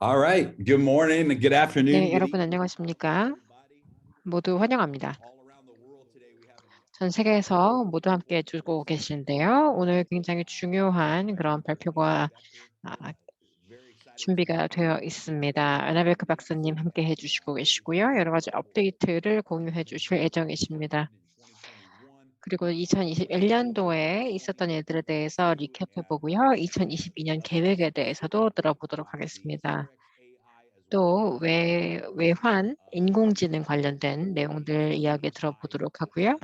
All right. Good morning and good afternoon, 네, good 여러분 evening, 안녕하십니까? 모두 환영합니다. all around the world today. We have 전 세계에서 모두 함께 해주고 계신데요. 오늘 굉장히 중요한 그런 발표가 아, very excited to 준비가 되어 있습니다. 아나베크 박사님 함께 해주시고 계시고요. 여러 가지 업데이트를 공유해 주실 예정이십니다. 그리고 2021년도에 있었던 일들에 대해서 리캡해 보고요. 2022년 계획에 대해서도 들어보도록 하겠습니다. 또 외환, 인공지능 관련된 내용들 이야기 들어보도록 하고요.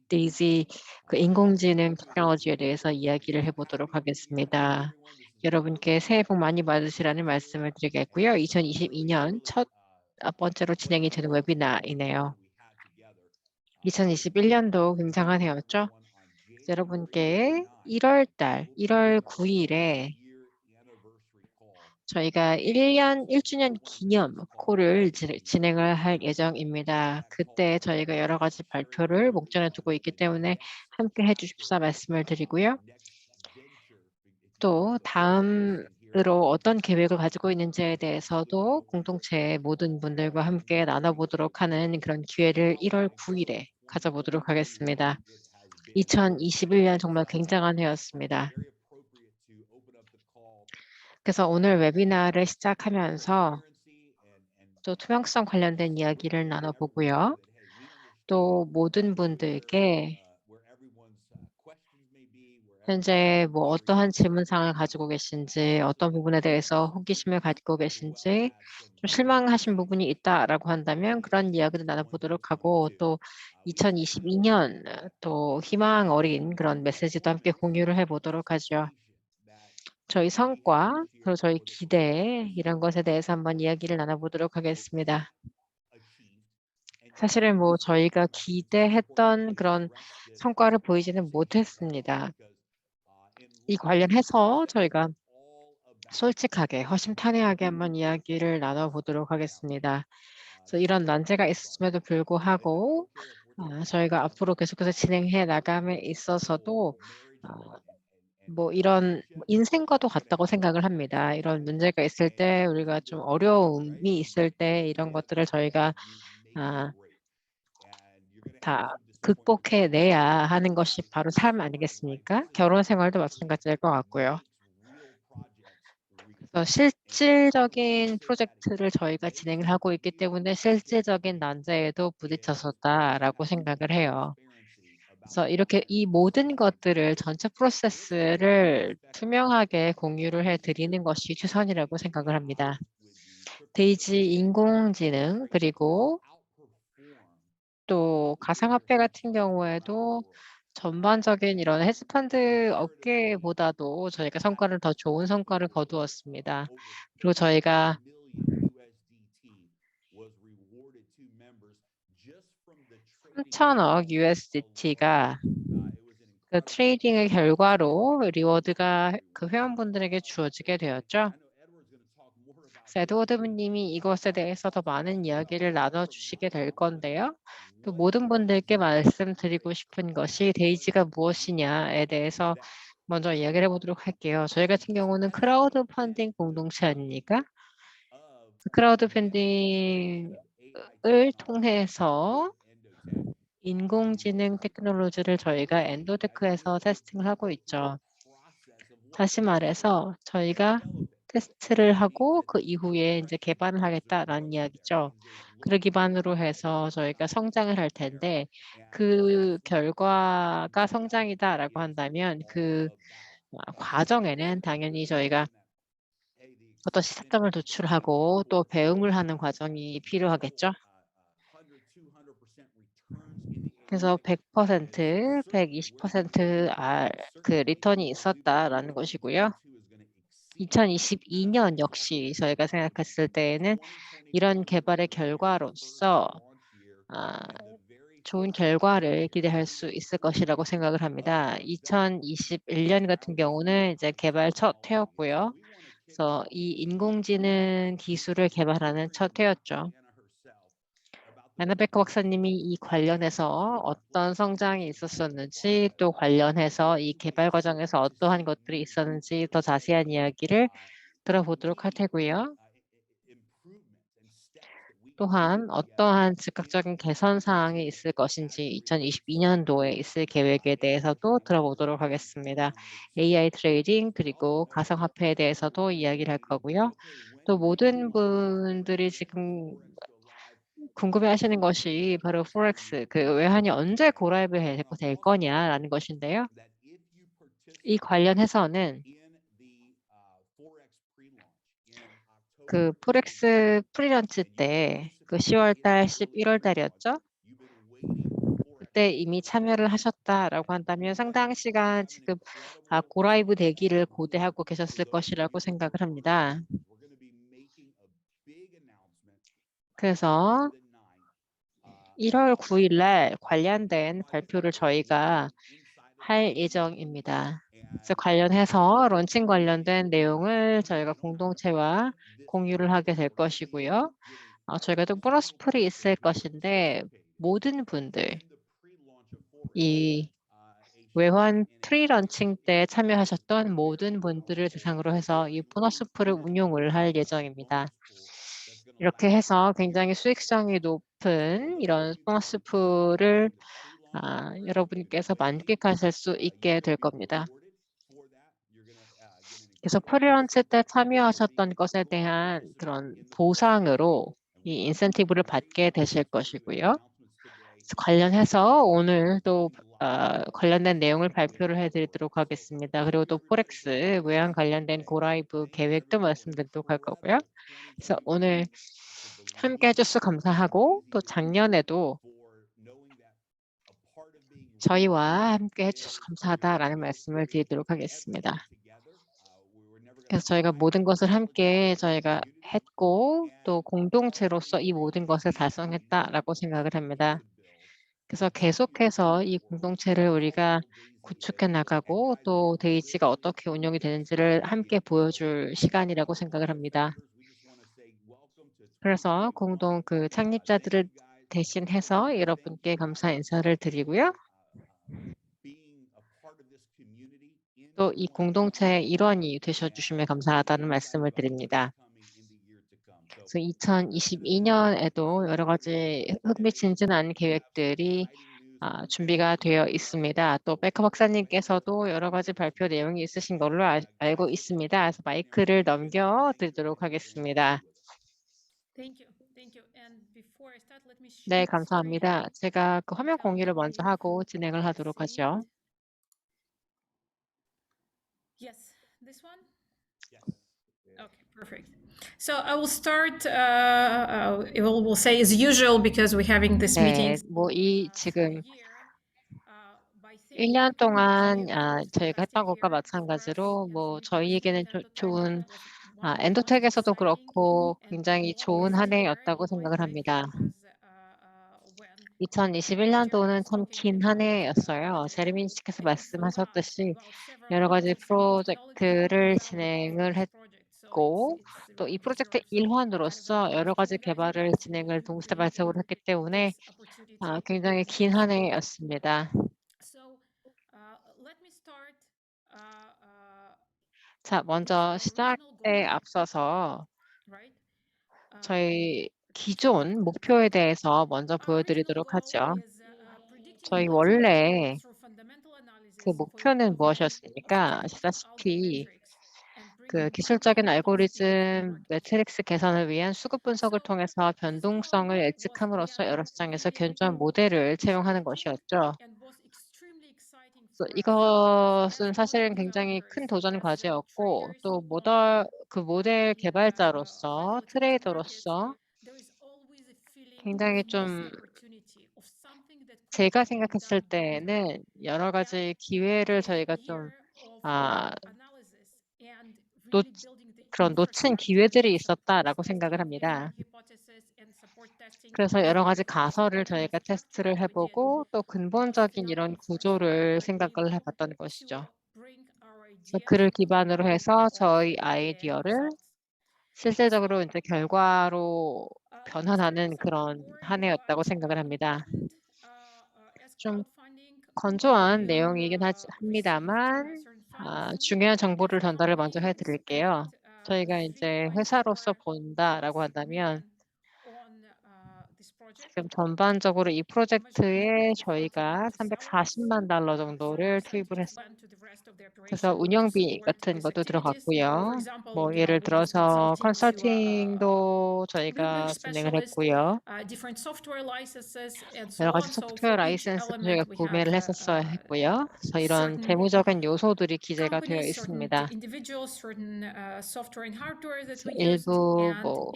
데이지 그 인공지능 테크놀로지에 대해서 이야기를 해보도록 하겠습니다. 여러분께 새해 복 많이 받으시라는 말씀을 드리겠고요. 2022년 첫 번째로 진행이 되는 웨비나이네요. 2021년도 굉장한 해였죠. 여러분께 1월 9일에 저희가 1주년 기념 콜을 진행을 할 예정입니다. 그때 저희가 여러 가지 발표를 목전에 두고 있기 때문에 함께 해주십사 말씀을 드리고요. 또 다음으로 어떤 계획을 가지고 있는지에 대해서도 공동체의 모든 분들과 함께 나눠보도록 하는 그런 기회를 1월 9일에 가져보도록 하겠습니다. 2021년 정말 굉장한 해였습니다. 그래서 오늘 웨비나를 시작하면서 또 투명성 관련된 이야기를 나눠보고요. 또 모든 분들께 현재 뭐 어떠한 질문사항을 가지고 계신지, 어떤 부분에 대해서 호기심을 가지고 계신지, 좀 실망하신 부분이 있다라고 한다면 그런 이야기도 나눠보도록 하고, 또 2022년 또 희망 어린 그런 메시지도 함께 공유를 해보도록 하죠. 저희 성과, 그리고 저희 기대 이런 것에 대해서 한번 이야기를 나눠보도록 하겠습니다. 사실은 뭐 저희가 기대했던 그런 성과를 보이지는 못했습니다. 이 관련해서 저희가 솔직하게 허심탄회하게 한번 이야기를 나눠보도록 하겠습니다. 그래서 이런 난제가 있음에도 불구하고 저희가 앞으로 계속해서 진행해 나감에 있어서도 뭐 이런 인생과도 같다고 생각을 합니다. 이런 문제가 있을 때 우리가 좀 어려움이 있을 때 이런 것들을 저희가 다 극복해내야 하는 것이 바로 삶 아니겠습니까? 결혼 생활도 마찬가지일 것 같고요. 그래서 실질적인 프로젝트를 저희가 진행을 하고 있기 때문에 실질적인 난제에도 부딪혔었다라고 생각을 해요. 그래서 이렇게 이 모든 것들을 전체 프로세스를 투명하게 공유를 해드리는 것이 최선이라고 생각을 합니다. 데이지 인공지능 그리고 또 가상화폐 같은 경우에도 전반적인 이런 헤지펀드 업계보다도 저희가 성과를 더 좋은 성과를 거두었습니다. 그리고 저희가 3천억 USDT가 그 트레이딩의 결과로 리워드가 그 회원분들에게 주어지게 되었죠. 그래서 에드워드 님이 이것에 대해서 더 많은 이야기를 나눠주시게 될 건데요. 또 모든 분들께 말씀드리고 싶은 것이 데이지가 무엇이냐에 대해서 먼저 이야기를 해보도록 할게요. 저희 같은 경우는 크라우드 펀딩 공동체 아닙니까? 크라우드 펀딩을 통해서 인공지능 테크놀로지를 저희가 엔도테크에서 테스팅을 하고 있죠. 다시 말해서 저희가 테스트를 하고 그 이후에 이제 개발을 하겠다라는 이야기죠. 그를 기반으로 해서 저희가 성장을 할 텐데 그 결과가 성장이다라고 한다면 그 과정에는 당연히 저희가 어떤 시스템을 도출하고 또 배움을 하는 과정이 필요하겠죠. 그래서 100%, 120% 그 리턴이 있었다라는 것이고요. 2022년 역시 저희가 생각했을 때에는 이런 개발의 결과로서 좋은 결과를 기대할 수 있을 것이라고 생각을 합니다. 2021년 같은 경우는 이제 개발 첫 해였고요. 그래서 이 인공지능 기술을 개발하는 첫 해였죠. 애나베크 박사님이 이 관련해서 어떤 성장이 있었었는지 또 관련해서 이 개발 과정에서 어떠한 것들이 있었는지 더 자세한 이야기를 들어보도록 할 테고요. 또한 어떠한 즉각적인 개선 사항이 있을 것인지 2022년도에 있을 계획에 대해서도 들어보도록 하겠습니다. AI 트레이딩 그리고 가상화폐에 대해서도 이야기를 할 거고요. 또 모든 분들이 지금 궁금해하시는 것이 바로 포렉스, 그 외환이 언제 고라이브 될 거냐라는 것인데요. 이 관련해서는 그 포렉스 프리런치 때 그 10월 달, 11월 달이었죠? 그때 이미 참여를 하셨다라고 한다면 상당 시간 지금 고라이브 되기를 고대하고 계셨을 것이라고 생각을 합니다. 그래서 1월 9일 날 관련된 발표를 저희가 할 예정입니다. 그래서 관련해서 론칭 관련된 내용을 저희가 공동체와 공유를 하게 될 것이고요. 저희가 또 보너스 풀이 있을 것인데 모든 분들 이 외환 프리런칭 때 참여하셨던 모든 분들을 대상으로 해서 이 보너스 풀을 운용을 할 예정입니다. 이렇게 해서 굉장히 수익성이 높은 이런 보너스 풀을 여러분께서 만끽하실 수 있게 될 겁니다. 그래서 프리런치 때 참여하셨던 것에 대한 그런 보상으로 이 인센티브를 받게 되실 것이고요. 그래서 관련해서 오늘도 관련된 내용을 발표를 해드리도록 하겠습니다. 그리고 또 포렉스 외환 관련된 고라이브 계획도 말씀드리도록 할 거고요. 그래서 오늘 함께 해주셔서 감사하고 또 작년에도 저희와 함께 해주셔서 감사하다라는 말씀을 드리도록 하겠습니다. 그래서 저희가 모든 것을 함께 저희가 했고 또 공동체로서 이 모든 것을 달성했다라고 생각을 합니다. 그래서 계속해서 이 공동체를 우리가 구축해 나가고 또 데이지가 어떻게 운영이 되는지를 함께 보여줄 시간이라고 생각을 합니다. 그래서 공동 그 창립자들을 대신해서 여러분께 감사 인사를 드리고요. 또 이 공동체의 일원이 되셔 주시면 감사하다는 말씀을 드립니다. 그래서 2022년에도 여러 가지 흥미진진한 계획들이 준비가 되어 있습니다. 또 백커 박사님께서도 여러 가지 발표 내용이 있으신 걸로 알고 있습니다. 그래서 마이크를 넘겨드리도록 하겠습니다. 네, 감사합니다. 제가 그 화면 공유를 먼저 하고 진행을 하도록 하죠. Yes, this one? Okay, perfect. So I will start, we'll say as usual because we're having this meeting. 네, 뭐 이 지금 1년 동안 저희가 했던 것과 마찬가지로 뭐 저희에게는 좋은 엔도텍에서도 그렇고 굉장히 좋은 한 해였다고 생각을 합니다. 2021년도는 참 긴 한 해였어요. 제레민 씨께서 말씀하셨듯이 여러 가지 프로젝트를 진행을 했고 또 이 프로젝트 일환으로서 여러 가지 개발을 진행을 동시다발적으로 했기 때문에 굉장히 긴 한 해였습니다. 자, 먼저 시작에 앞서서 저희 기존 목표에 대해서 먼저 보여드리도록 하죠. 저희 원래 그 목표는 무엇이었습니까? 아시다시피 그 기술적인 알고리즘 매트릭스 개선을 위한 수급 분석을 통해서 변동성을 예측함으로써 여러 시장에서 견조한 모델을 채용하는 것이었죠. 이것은 사실은 굉장히 큰 도전 과제였고 또 그 모델 개발자로서 트레이더로서 굉장히 좀 제가 생각했을 때는 여러 가지 기회를 저희가 좀 그런 놓친 기회들이 있었다라고 생각을 합니다. 그래서 여러 가지 가설을 저희가 테스트를 해보고 또 근본적인 이런 구조를 생각을 해봤던 것이죠. 그래서 그를 기반으로 해서 저희 아이디어를 실질적으로 이제 결과로 변환하는 그런 한 해였다고 생각을 합니다. 좀 건조한 내용이긴 합니다만 중요한 정보를 전달을 먼저 해드릴게요. 저희가 이제 회사로서 본다라고 한다면 지금 전반적으로 이 프로젝트에 저희가 $340만 정도를 투입을 했어요. 그래서 운영비 같은 것도 들어갔고요. 뭐 예를 들어서 컨설팅도 저희가 진행을 했고요. 여러 가지 소프트웨어 라이센스도 저희가 구매를 했었어야 했고요. 그래서 이런 재무적인 요소들이 기재가 되어 있습니다. 그래서 일부 뭐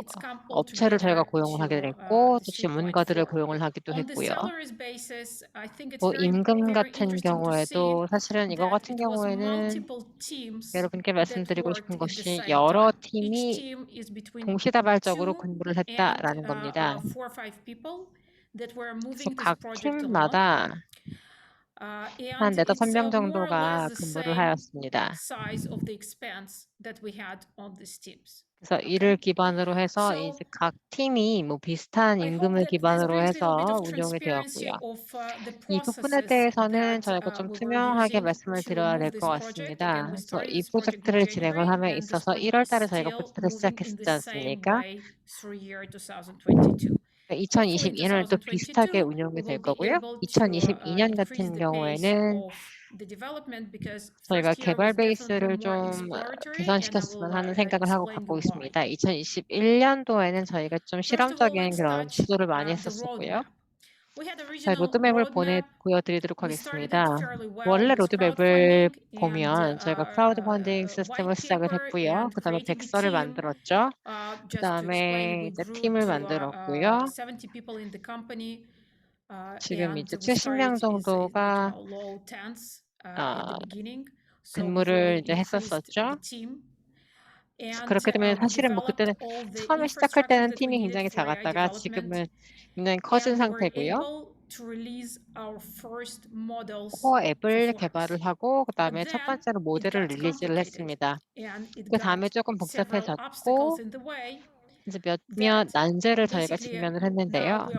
업체를 저희가 고용을 하게 됐고 또 전문가들을 고용을 하기도 했고요. 뭐 임금 같은 경우에도 사실은 이거 같은 경우에는 여러분께 말씀드리고 싶은 것이 여러 팀이 동시다발적으로 근무를 했다라는 겁니다. 그래서 각 팀마다 한 4~5명 정도가 근무를 하였습니다. 그래서 이를 기반으로 해서 이제 각 팀이 뭐 비슷한 임금을 기반으로 해서 운영이 되었고요. 이 부분에 대해서는 저희가 좀 투명하게 말씀을 드려야 될 것 같습니다. 그래서 이 프로젝트를 진행을 함에 있어서 1월 달에 저희가 프로젝트를 시작했지 않습니까? 2022년은 또 비슷하게 운영이 될 거고요. 2022년 같은 경우에는 저희가 개발 베이스를 좀 개선시켰으면 하는 생각을 하고 갖고 있습니다. 2021년도에는 저희가 좀 실험적인 그런 시도를 많이 했었었고요. 저희 로드맵을 보여드리도록 하겠습니다. 원래 로드맵을 보면 저희가 크라우드 펀딩 시스템을 시작을 했고요. 그 다음에 백서를 만들었죠. 그 다음에 이제 팀을 만들었고요. 지금 이제 70명 정도가 근무를 이제 했었었죠. 그래서 그렇게 되면 사실은 뭐 그때는 처음에 시작할 때는 팀이 굉장히 작았다가 지금은 굉장히 커진 상태고요. 코어 앱을 개발을 하고 그 다음에 첫 번째로 모델을 릴리즈를 했습니다. 그 다음에 조금 복잡해졌고 이제 몇몇 난제를 저희가 직면을 했는데요.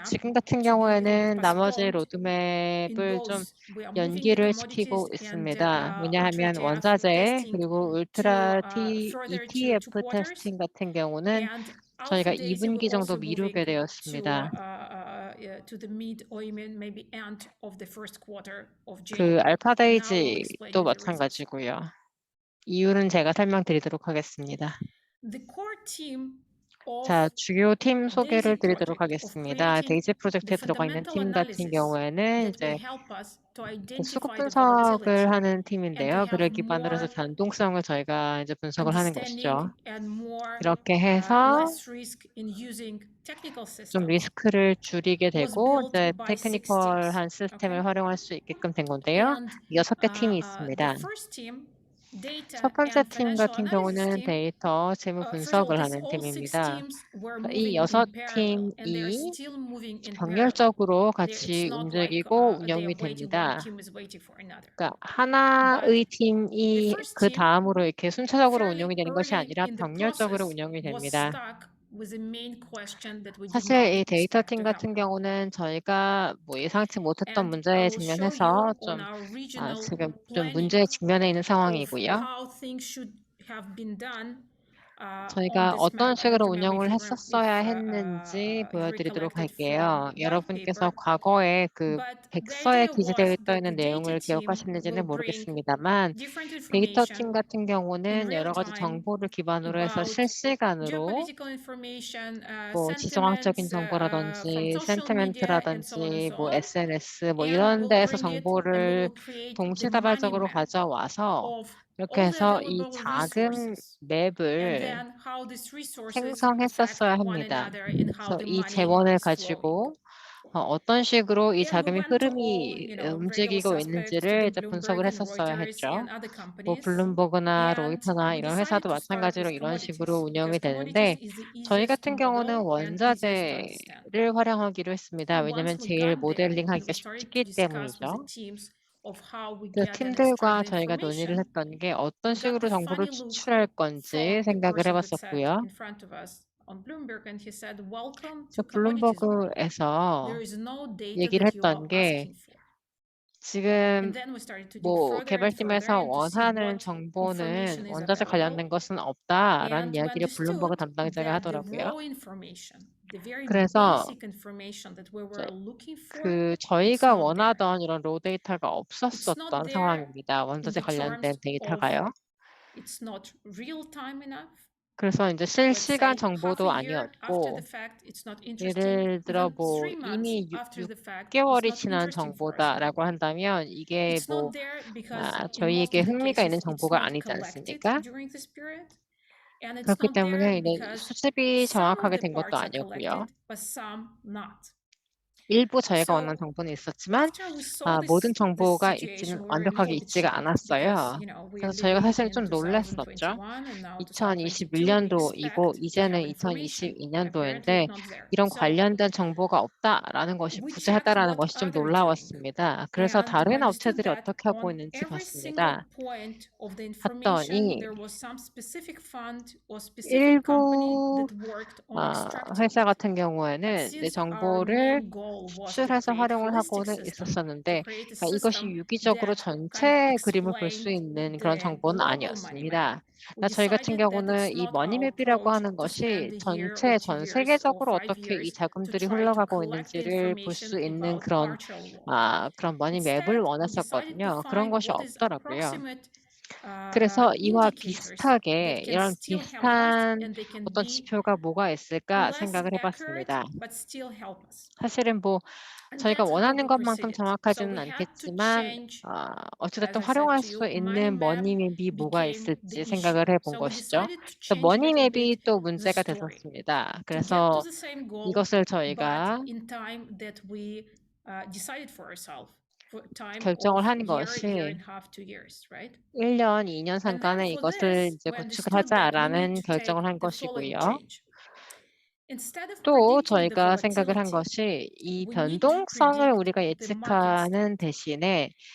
지금 같은 경우에는 나머지 로드맵을 좀 연기를 시키고 있습니다. 왜냐하면 원자재 그리고 울트라 ETF 테스팅 같은 경우는 저희가 2분기 정도 미루게 되었습니다. 그 알파데이지도 마찬가지고요. 이유는 제가 설명드리도록 하겠습니다. 자, 주요 팀 소개를 드리도록 하겠습니다. 데이지 프로젝트에 들어가 있는 팀 같은 경우에는 이제 수급 분석을 하는 팀인데요. 그를 기반으로 해서 변동성을 저희가 이제 분석을 하는 것이죠. 이렇게 해서 좀 리스크를 줄이게 되고 이제 테크니컬한 시스템을 활용할 수 있게끔 된 건데요. 6개 팀이 있습니다. 첫 번째 팀 같은 경우는 데이터 재무 분석을 하는 팀입니다. 이 6팀이 병렬적으로 같이 움직이고 운영이 됩니다. 그러니까 하나의 팀이 그 다음으로 이렇게 순차적으로 운영이 되는 것이 아니라 병렬적으로 운영이 됩니다. 사실 이 데이터 팀 같은 경우는 저희가 뭐 예상치 못했던 문제에 직면해서 좀 지금 좀 문제에 직면해 있는 상황이고요. 저희가 어떤 식으로 운영을 했었어야 했는지 보여드리도록 할게요. 여러분께서 과거에 그 백서에 기재되어 있는 내용을 기억하시는지는 모르겠습니다만 데이터 팀 같은 경우는 여러 가지 정보를 기반으로 해서 실시간으로 뭐 지정학적인 정보라든지 센티멘트라든지 뭐 SNS 뭐 이런 데에서 정보를 동시다발적으로 가져와서 이렇게 해서 이 작은 맵을 생성했었어야 합니다. 그래서 이 재원을 가지고 어떤 식으로 이 자금의 흐름이 움직이고 있는지를 이제 분석을 했었어야 했죠. 뭐 블룸버그나 로이터나 이런 회사도 마찬가지로 이런 식으로 운영이 되는데 저희 같은 경우는 원자재를 활용하기로 했습니다. 왜냐하면 제일 모델링하기가 쉽기 때문이죠. 그 팀들과 저희가 논의를 했던 게 어떤 식으로 정보를 추출할 건지 생각을 해봤었고요. 블룸버그에서 얘기를 했던 게 지금 then we started to dig 뭐 further and further 개발팀에서 and to see 원하는 what 정보는 information is 원자재 available. 관련된 것은 없다라는 And we 이야기를 블룸버그 understood 담당자가 that the 하더라고요. raw information, the very 그래서 basic information that we were looking for, 그 it's 저희가 not there. 원하던 이런 로 데이터가 It's not 없었었던 there 상황입니다. in 원자재 the 관련된 terms of 데이터가요. it's not real time enough. 그래서 이제 Let's say 실시간 half 정보도 a year after the 아니었고 fact, it's not interesting. 예를 들어 Even 뭐 3 months 이미 after the fact, it's 6개월이 not 지난 interesting for us 정보다라고 anymore. 한다면 이게 It's 뭐 not there because in most 저희에게 of the 흥미가 있는 cases, it's 정보가 not 아니지 collected 않습니까? during this period. And it's 그렇기 not there 때문에 이제 because 수집이 some of 정확하게 the 된 것도 parts are 아니었고요. collected, but some not. 일부 저희가 So 원하는 정보는 있었지만 after we saw 모든 this 정보가 situation, 있지는 we were a 완벽하게 little bit 있지가 shocked because 않았어요. we 그래서 are 저희가 living 사실 in 좀 놀랐었죠. 2021 and now 2022. We 2021년도이고 expect to 이제는 have information, and apparently 2022년도인데 it's not there. 이런 So 관련된 정보가 없다라는 것이 we checked 부재하다라는 what 것이 좀 others doing, 놀라웠습니다. 그래서 and we 다른 understood 업체들이 that 어떻게 하고 on 있는지 every single 봤습니다. point of the information, 봤더니 there was some specific fund or specific company 일부 that worked on extracting 회사 it. 같은 경우에는 내 Since our 정보를 main goal was to 추출해서 create 활용을 holistic 하고는 system, to 있었었는데 create a 그러니까 이것이 system 유기적으로 that kind of 전체 그림을 볼 수 explained 있는 그런 the 정보는 global money map. 아니었습니다. We 그러니까 저희 같은 decided that 경우는 it's 이 not our 머니맵이라고 approach 하는 to spend 것이 a year or 전체 2 전 years or 세계적으로 5 어떻게 이 years to 자금들이 try to 흘러가고 collect the 있는지를 볼 information 수 있는 about 그런 partial law. 그런 머니맵을 Instead, we decided to 원했었거든요. 그런 find 것이 what is 없더라고요. approximate 그래서 이와 indicators 비슷하게 that can 이런 still help us 비슷한 and they can 어떤 be 지표가 뭐가 있을까 less 생각을 accurate 해봤습니다. but still help us. 사실은 뭐 And 저희가 that's how 원하는 we 것만큼 proceeded. So 정확하지는 we had to 않겠지만 change, 어찌됐든 as I said 활용할 to 수 you, money 있는 map 머니맵이 뭐가 became the 있을지 issue. 생각을 해본 So we 것이죠. decided to 그래서 change a little bit 머니맵이 또 the 문제가 story 됐었습니다. to get to 그래서 the same goal, 이것을 but 저희가 in time that we decided for ourselves. For time 결정을 of 한 year, year 것이 and a half, 2 years, right? 1년, 2년 And then 상간에 for 이것을 this, 이제 we 구축을 understood that we need 하자라는 to take 결정을 한 the following 것이고요. change. Instead of 또 predicting the 저희가 생각을 한 volatility, 것이 이 we need to 변동성을 predict 우리가 the market 예측하는 state. 대신에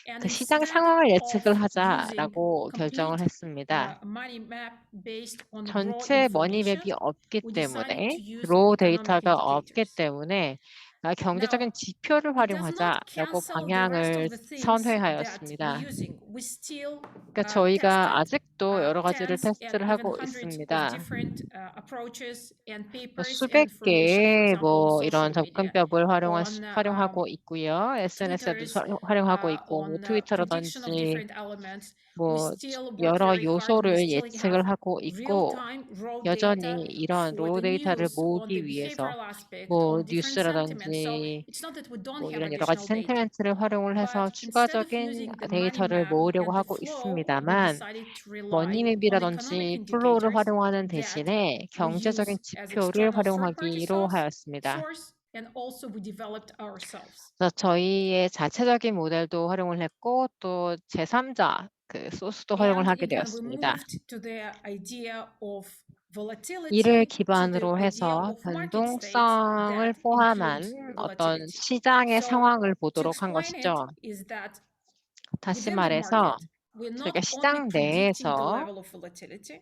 And 그 시장 instead 상황을 of 예측을 using 하자라고 결정을 complete 했습니다. money map based on raw 전체 머니맵이 information, 없기 we decided 때문에 to use 로 economic 데이터가 없기 indicators. 때문에 Now, 경제적인 지표를 it does not 활용하자라고 cancel the rest 방향을 of the things that we're 선회하였습니다. using. We still 그러니까 저희가 tested 아직도 여러 가지를 tens and 테스트를 even 하고 hundreds of 있습니다. different approaches and papers and 수백 information, for 개의 example, on 뭐 이런 social media, 접근법을 on 활용하고 있고요. SNS에도 Twitters, 활용하고 있고, 뭐 on prediction of 트위터라든지 different elements. We 뭐 still work 여러 very hard. We 요소를 still 예측을 have 하고 있고, real-time raw 여전히 data 이런 for 로 the 데이터를 news, on 모으기 the 위해서 behavioral aspect, 뭐 on different sentiments. So 뉴스라든지 it's not that we don't 뭐 have 이런 여러 가지 additional data, 센티멘트를 활용을 해서 but instead of 추가적인 using the money 데이터를 map 모으려고 and the 하고 flow, we 있습니다만 decided to rely on economic 머니맵이라든지 플로우를 indicators 활용하는 that 대신에 we 경제적인 use as 지표를 external third-party 활용하기로 하였습니다. source, and also we developed ourselves. 그래서 저희의 자체적인 모델도 활용을 했고 또 제3자 그 소스도 활용을 And 하게 when we 되었습니다. moved to the idea of volatility, 이를 to the 기반으로 idea 해서 of market states 변동성을 that 포함한 include 어떤 volatility. 시장의 So 상황을 to 보도록 한 explain it 것이죠. is that 다시 within the 말해서 market, we're 저희가 not only 시장 predicting the 내에서 level of volatility,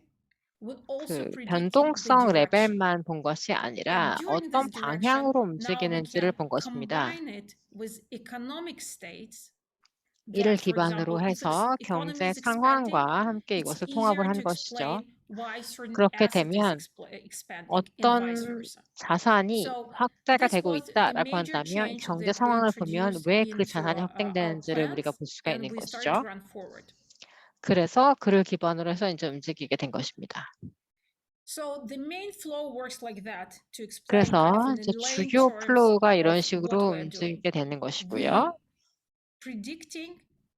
we're also 그 predicting the 변동성 direction. 레벨만 본 것이 And 아니라 during 어떤 this direction, 방향으로 now we 움직이는지를 can 본 것입니다. combine it with economic states 이를 that, for 기반으로 example, if 해서 economy 경제 is expanding, 상황과 함께 it's 이것을 통합을 easier 한 to 것이죠. explain why certain 그렇게 asset is 되면 expanding and vice 어떤 versa. 자산이 So 확대가 this 되고 was the 있다라고 major 한다면 change 경제 that we 상황을 보면 introduced 왜 그 into 자산이 our 확대되는지를 우리가 plans, 볼 수가 있는 and we started 것이죠. to run forward. 그래서 그를 기반으로 해서 이제 움직이게 된 것입니다. So the main flow works like that to explain 그래서 kind of in 이제 layman 주요 terms 플로우가 이런 of 식으로 what we're doing. 움직이게 되는 We 것이고요. predicting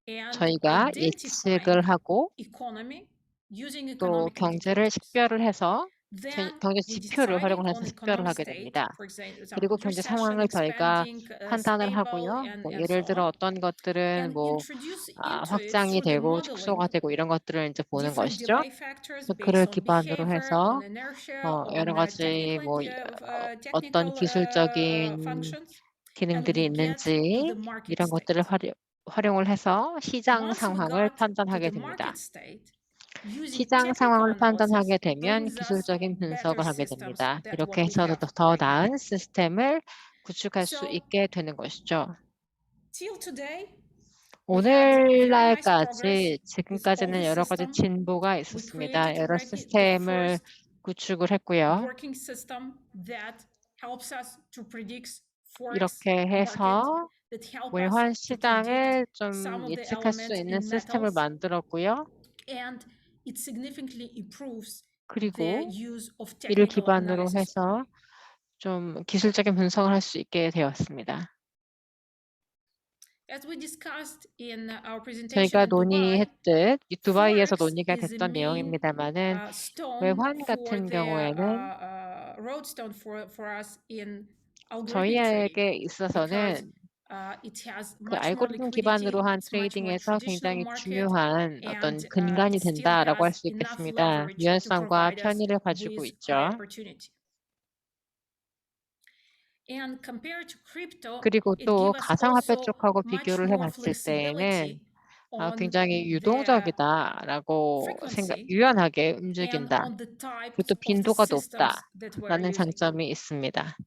and 저희가 identifying 예측을 하고 economy using 또 economic 경제를 indicators. 식별을 해서 Then 경제 we 지표를 decided 활용을 해서 on 식별을 economic 하게 state, 됩니다. for example, 그리고 경제 recession, 상황을 저희가 expanding, 판단을 stable, 하고요. and 뭐 so 예를 들어 on, 어떤 것들은 and 뭐 introduce into it 확장이 through the 되고 축소가 modeling 되고 이런 것들을 이제 보는 different 것이죠. delay factors 그래서 based 그를 on 기반으로 behavior, 해서 on inertia, 여러 on 가지 뭐 어떤 기술적인 functions, and 기능들이 we get to 있는지 the market 이런 state. 것들을 활용을 해서 시장 Once we 상황을 got to 판단하게 the 됩니다. market state, using 시장 technical 상황을 analysis 판단하게 되면 brings us 기술적인 better 분석을 하게 systems 됩니다. than 이렇게 what we 해서 have 더 right now. 나은 시스템을 구축할 수 So 있게 되는 것이죠. till today, 오늘날까지 지금까지는 여러 가지 진보가 있었습니다. 여러 시스템을 구축을 했고요. working system that helps us to predict forex 이렇게 해서 that help us 외환 to predict 시장을 some 좀 of the 예측할 수 elements 있는 in 시스템을 metals, 만들었고요. and it significantly improves the 그리고 use of 이를 technical 기반으로 analysis. 해서 좀 기술적인 분석을 할 수 있게 되었습니다. As we discussed in our presentation 저희가 in Dubai, 논의했듯 이 두바이에서 Forex 논의가 is the 됐던 main 내용입니다만은 stone 외환 for 같은 the 경우에는 roadstone for us in algorithmic trading 저희에게 because 있어서는 it has 그 much more 알고리즘 liquidity, 기반으로 한 it's much more 트레이딩에서 traditional 굉장히 market, 중요한 어떤 and 근간이 it still 된다라고 할 has 수 enough 있겠습니다. leverage to 유연성과 provide us 편의를 가지고 with high 있죠. opportunity. And compared to crypto, 그리고 it 또 gives us 가상화폐 also 쪽하고 much 비교를 more 해봤을 때에는 flexibility on 굉장히 the 유동적이다라고 frequency 유연하게 and 움직인다. on the types 그리고 또 of the 빈도가 systems that we're 높다라는 using. 장점이 있습니다.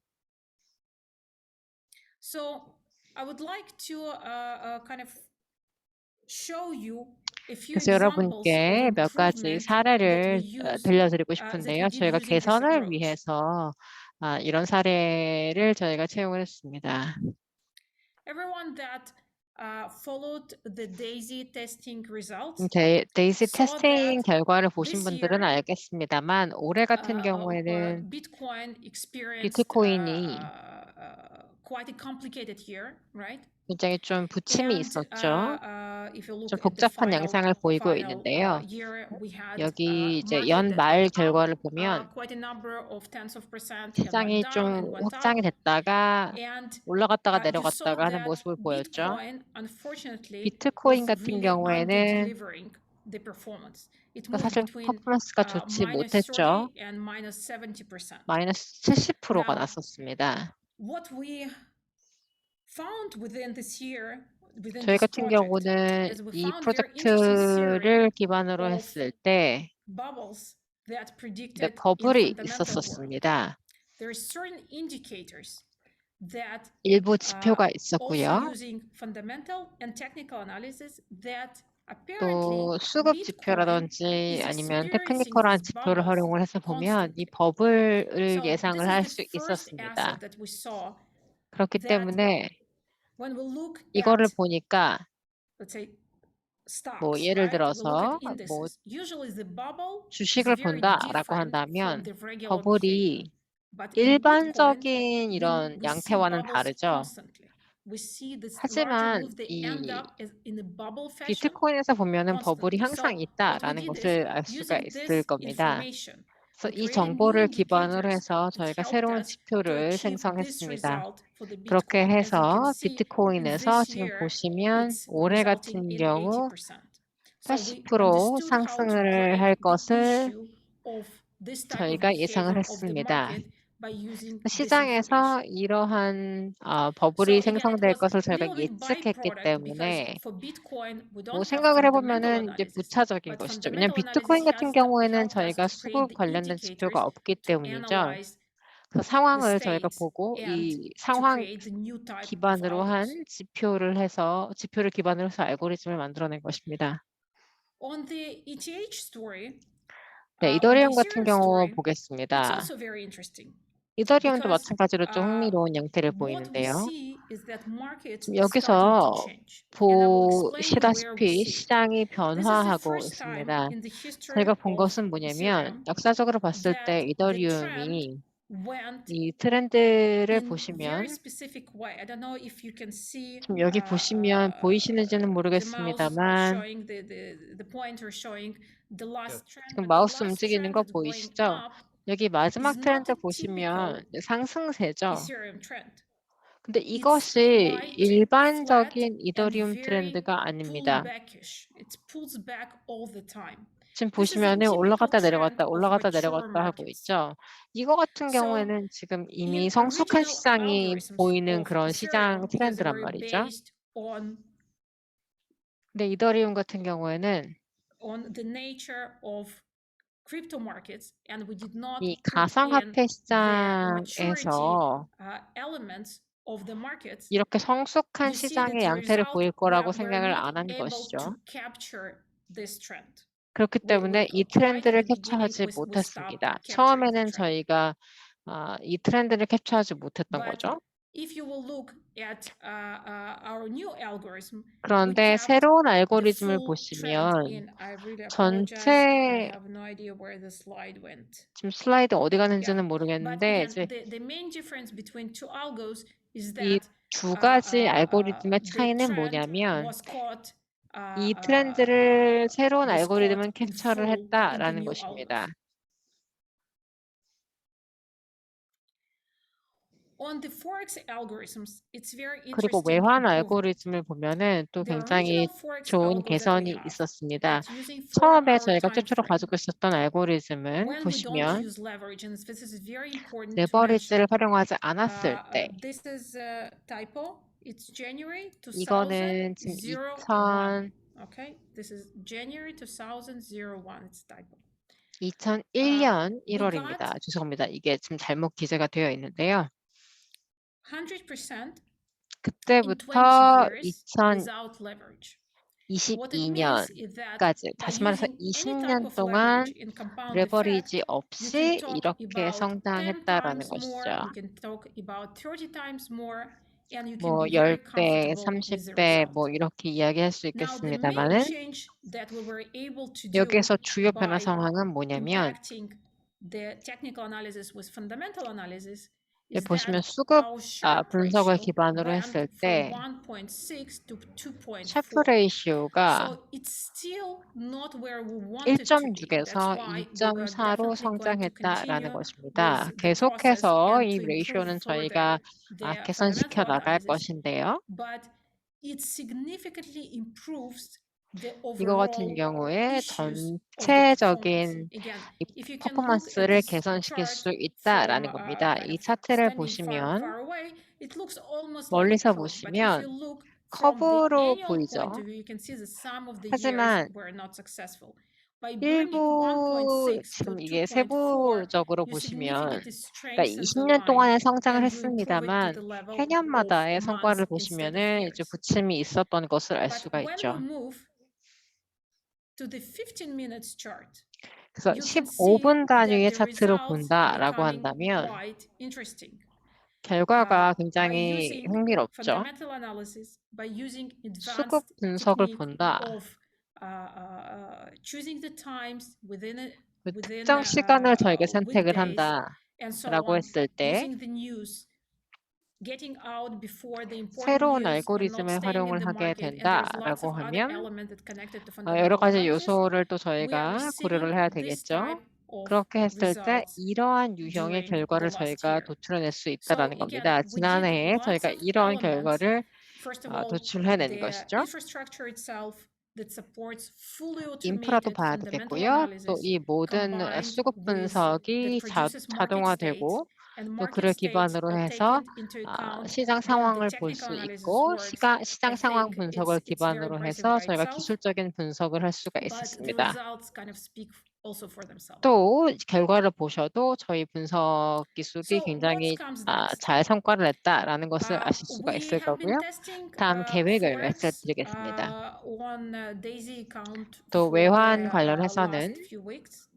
So I would like to kind of show you a few 그래서 examples of 여러분께 몇 가지 improvement that 사례를 we use 들려드리고 that 싶은데요. we did 저희가 using this 개선을 approach. 위해서 이런 사례를 저희가 채용을 했습니다. Everyone that followed the DAISY testing results 데이지 saw 테스팅 that 결과를 보신 this 분들은 year 알겠습니다만 올해 같은 경우에는 Bitcoin experienced 비트코인이 quite a complicated year, right? 굉장히 좀 부침이 And 있었죠. if you look 좀 at the 복잡한 양상을 보이고 final 있는데요. year, we had 여기 이제 market 연 that 말 went 결과를 up 보면 quite a number of tens of percent and 시장이 went down and 좀 went 확장이 up. 됐다가 And 올라갔다가 you saw 내려갔다가 하는 that 모습을 보였죠. Bitcoin, unfortunately, 비트코인 was 같은 really 경우에는 under-delivering the performance. It moved 사실 between 퍼포먼스가 좋지 못했죠. -30% and -70%. 마이너스 70%가 Now, 났었습니다. what we found within this year, within 저희 this 같은 project, 경우는 is we 이 found very interesting series 프로젝트를 기반으로 of 했을 때 bubbles that 네, predicted in 버블이 fundamental world. 있었습니다. There are certain indicators that 일부 지표가 also 있었고요. using fundamental and technical analysis that 또 apparently 수급 Bitcoin 지표라든지 is 아니면 experiencing 테크니컬한 these 지표를 bubbles 활용을 해서 보면 이 constantly. 버블을 So 예상을 this 할 is 수 the first 있었습니다. asset that we saw 그렇기 that 때문에 when we look 이거를 at, 보니까 let's say, stocks, 뭐 예를 right? We look 들어서 at 뭐 indices. Usually the bubble is 주식을 very 본다라고 different from 한다면 the regular behavior. 버블이 But in Bitcoin, 일반적인 이런 we see 양태와는 bubbles 다르죠. constantly. We see this larger 하지만 move. They end 이 up in a bubble fashion 비트코인에서 보면은 버블이 constantly. 항상 So what we 있다라는 did is 것을 알 수가 using 있을 this 겁니다. information, 그래서 we 이 created new 정보를 기반으로 indicators 해서 that 저희가 helped 새로운 us to 지표를 achieve this 생성했습니다. result for the 그렇게 Bitcoin. As you can 해서 see, in 비트코인에서 this 지금 year, 보시면 it's 올해 resulting 같은 in 경우 80%. So we 80% understood how to 상승을 할 break the 것을 issue of this type of 저희가 예상을 behavior of the 했습니다. market by using this 시장에서 information. 이러한 So 버블이 again, it 생성될 was 것을 저희가 really a big 예측했기 byproduct because 때문에 for Bitcoin, we 뭐 don't have 생각을 fundamental 해보면은 이제 analysis, 부차적인 but 것이죠. 왜냐면 fundamental 비트코인 analysis 같은 경우에는 helped us 저희가 to create 수급 the 관련된 지표가 indicators 없기 to 때문이죠. analyze 그래서 the 상황을 저희가 states 보고 and 이 to 상황 create the new type of 기반으로 algos. 한 지표를 기반으로 해서 알고리즘을 만들어낸 것입니다. On the ETH story, 네, on the 이더리움 같은 Ethereum 경우 story, it's 보겠습니다. also very interesting. 이더리움도 Because 마찬가지로 좀 흥미로운 양태를 what we 보이는데요. see is that markets 지금 is starting to 여기서 change. And I will explain where we 보시다시피 see it. 시장이 This is the 변화하고 first time 있습니다. in the history 저희가 본 of 것은 뭐냐면 Ethereum 역사적으로 봤을 때 that the trend 이더리움이 went 이 트렌드를 in very 보시면 specific way. I don't know if you can see 지금 여기 보시면 보이시는지는 the mouse 모르겠습니다만 showing the pointer showing the last trend, 지금 but the 마우스 last 움직이는 trend 거 that's going 보이시죠? up 여기 마지막 is not 트렌드 a 보시면 typical 상승세죠. Ethereum trend. 근데 It's 이것이 quite flat 일반적인 and 이더리움 very 트렌드가 아닙니다. pullbackish. It pulls back all the time. 지금 This is a 보시면은 typical 올라갔다 trend 내려갔다 of 올라갔다 mature 내려갔다 하고 markets. 있죠. 이거 같은 So 경우에는 지금 이미 in 성숙한 original 시장이 algorithms 보이는 of 그런 시장 Ethereum, because they 트렌드란 were 말이죠. based on 근데 이더리움 같은 경우에는 the nature of crypto markets, and we did not 이 put in 가상화폐 the maturity 시장에서 elements of the markets, 이렇게 성숙한 you see that 시장의 the 양태를 result 보일 거라고 we're 생각을 not 안 한 able 것이죠. to capture this trend. 그렇기 때문에 이 tried 트렌드를 at the beginning, 캡처하지 we stopped 못했습니다. capturing the 처음에는 trend. 저희가 이 트렌드를 캡처하지 못했던 But 거죠. if you will look at our new algorithm, we 그런데 kept 새로운 the 알고리즘을 full trend 보시면 in. I really apologize. I 전체 have no idea where the slide went. 지금 슬라이드 어디 가는지는 But 모르겠는데 again, 이제 the main difference between two algos is 이 that 두 가지 알고리즘의 the 차이는 trend 뭐냐면 was caught 이 트렌드를 새로운 was 알고리즘은 caught in 캡처를 full in the 했다라는 new 것입니다. algos. On the forex algorithms, it's very 그리고 interesting 외환 improvement. 알고리즘을 보면은 또 The 굉장히 original forex 좋은 algo that we 개선이 have, 있었습니다. that's using 처음에 4-hour 저희가 time 최초로 frame. 가지고 있었던 알고리즘은 When we don't 보시면 use leverage, and this is very important to 레버리지를 mention. 활용하지 않았을 때 This is a typo. It's January 이거는 지금 2001. Okay, this is January 2001. It's typo. 2001년 We 1월입니다. got 죄송합니다. 이게 지금 잘못 기재가 되어 있는데요. 100% in 20 그때부터 years without leverage. What it means is that 2022년까지 by 다시 말해서 using any type 20년 of 동안 leverage in compound effect, 레버리지 you can 없이 talk 이렇게 about 10 성장했다라는 times more, 것이죠. you can talk about 30 times more, and you can 뭐 be very 10배, comfortable with the 30배 result. 뭐 이렇게 이야기할 수 Now, the main 있겠습니다만은 change that we were able to do 여기에서 주요 변화 by 상황은 뭐냐면 impacting the technical analysis with fundamental analysis 여기 is 보시면 that 수급 our Sharpe 분석을 ratio 기반으로 went 했을 from 때 1.6 to 샤프 2.4. 레이시오가 So it's still not where we want it to be. That's 1.6에서 why we were 2.4로 definitely going to 성장했다라는 continue 것입니다. with the process 계속해서 and 이 to improve 레이시오는 further 저희가 the 개선시켜 fundamental 나갈 analysis. 것인데요. But it significantly improves the 이거 같은 overall 경우에 issues of the performance. 전체적인 Again, 이 if you can look at 퍼포먼스를 this 개선시킬 chart 수 from 있다라는 겁니다. kind 이 of 차트를 standing far, 보시면 far away, it looks almost like a 멀리서 curve. But if you 보시면 look from the 커브로 annual point 보이죠. of view, you can see that some of the years 하지만 were not successful. By bringing 일부 1.6 to 지금 이게 2.4, 세부적으로 you 보시면 significantly 그러니까 strengthen the 20년 line 동안의 성장을 and you improve it to 했습니다만 the level of 해년마다의 성과를 months instead of 보시면은 이제 years. 부침이 있었던 것을 알 But 수가 when we 있죠. move to the 15 minutes chart, 그래서 you can see 15분 that 단위의 the 차트로 results 본다라고 becoming 한다면 quite interesting. 결과가 By 굉장히 using 흥미롭죠. fundamental analysis, by using 수급 advanced 분석을 technique 본다. of choosing the times within 그 특정 시간을 저희가 선택을 weekdays and so 한다라고 on, 했을 때 using the news, getting out before the important 새로운 news and not 알고리즘을 staying in 활용을 the 하게 market, and there's lots 된다라고 of other 하면 elements that connected to 여러 fundamental 가지 analysis. 요소를 또 We are 저희가 고려를 receiving 해야 this 되겠죠. type of 그렇게 했을 때 results 이러한 유형의 during 결과를 the last 저희가 year. 도출해낼 수 So 있다라는 again, 겁니다. we did 지난해에 lots 저희가 of 이러한 elements. 결과를 First of all, 도출해낸 the 것이죠. infrastructure itself that supports fully 인프라도 automated 봐야 fundamental 되겠고요. 또 analysis 이 모든 combined 수급 with that 분석이 produces market states, 자동화되고 and 또 market 그를 states 기반으로 are 해서 taken into account 시장 when the 상황을 볼 technical 수 analysis 있고 works. 시장 I 상황 think 분석을 it's very 기반으로 impressive 해서 by 저희가 itself, 기술적인 분석을 할 수가 but the 있었습니다. results kind of speak also for themselves. 또 결과를 보셔도 저희 분석 기술이 So what 굉장히 comes next? 잘 성과를 냈다라는 것을 아실 수가 We 있을 have been 거고요. testing 다음 계획을 forex 말씀드리겠습니다. on Daisy account 또 for the 외환 관련해서는 last few weeks,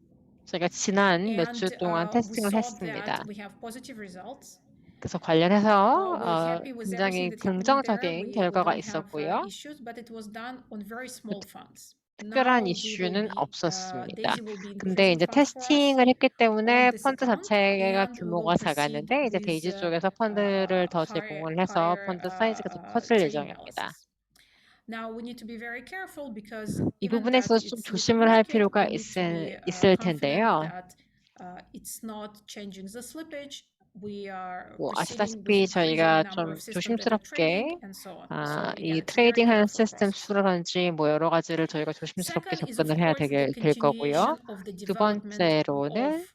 저희가 지난 몇 주 and 동안 we 테스팅을 saw 했습니다. that we have positive results. 그래서 관련해서 We're happy with everything 굉장히 that's happening there. 긍정적인 We 결과가 don't have 있었고요. issues, but it was done on very small funds. 특별한 Now we will 이슈는 be 없었습니다. Daisy will be 근데 increasing 이제 funds for us 테스팅을 했기 on 때문에 this 펀드 account, 자체가 and we will 규모가 proceed 작았는데 이제 with 데이지 쪽에서 펀드를 더 제공을 해서 펀드 사이즈가 더 커질 trading 예정입니다. balances. Now we need to be very careful because 이 even 부분에 that 있어서 좀 it's liquid 조심을 할 market, 필요가 we need to be 있을 confident 텐데요. that it's not changing the slippage. We are 뭐 proceeding 아시다시피 with 저희가 increasing number 좀 of systems that are trading 조심스럽게 and so on. So 이 again, it's a very 트레이딩하는 careful 시스템 process. 수라든지 뭐 여러 가지를 저희가 조심스럽게 Second is of 접근을 해야 course the 될 거고요. continuation of the 두 development 번째로는 of the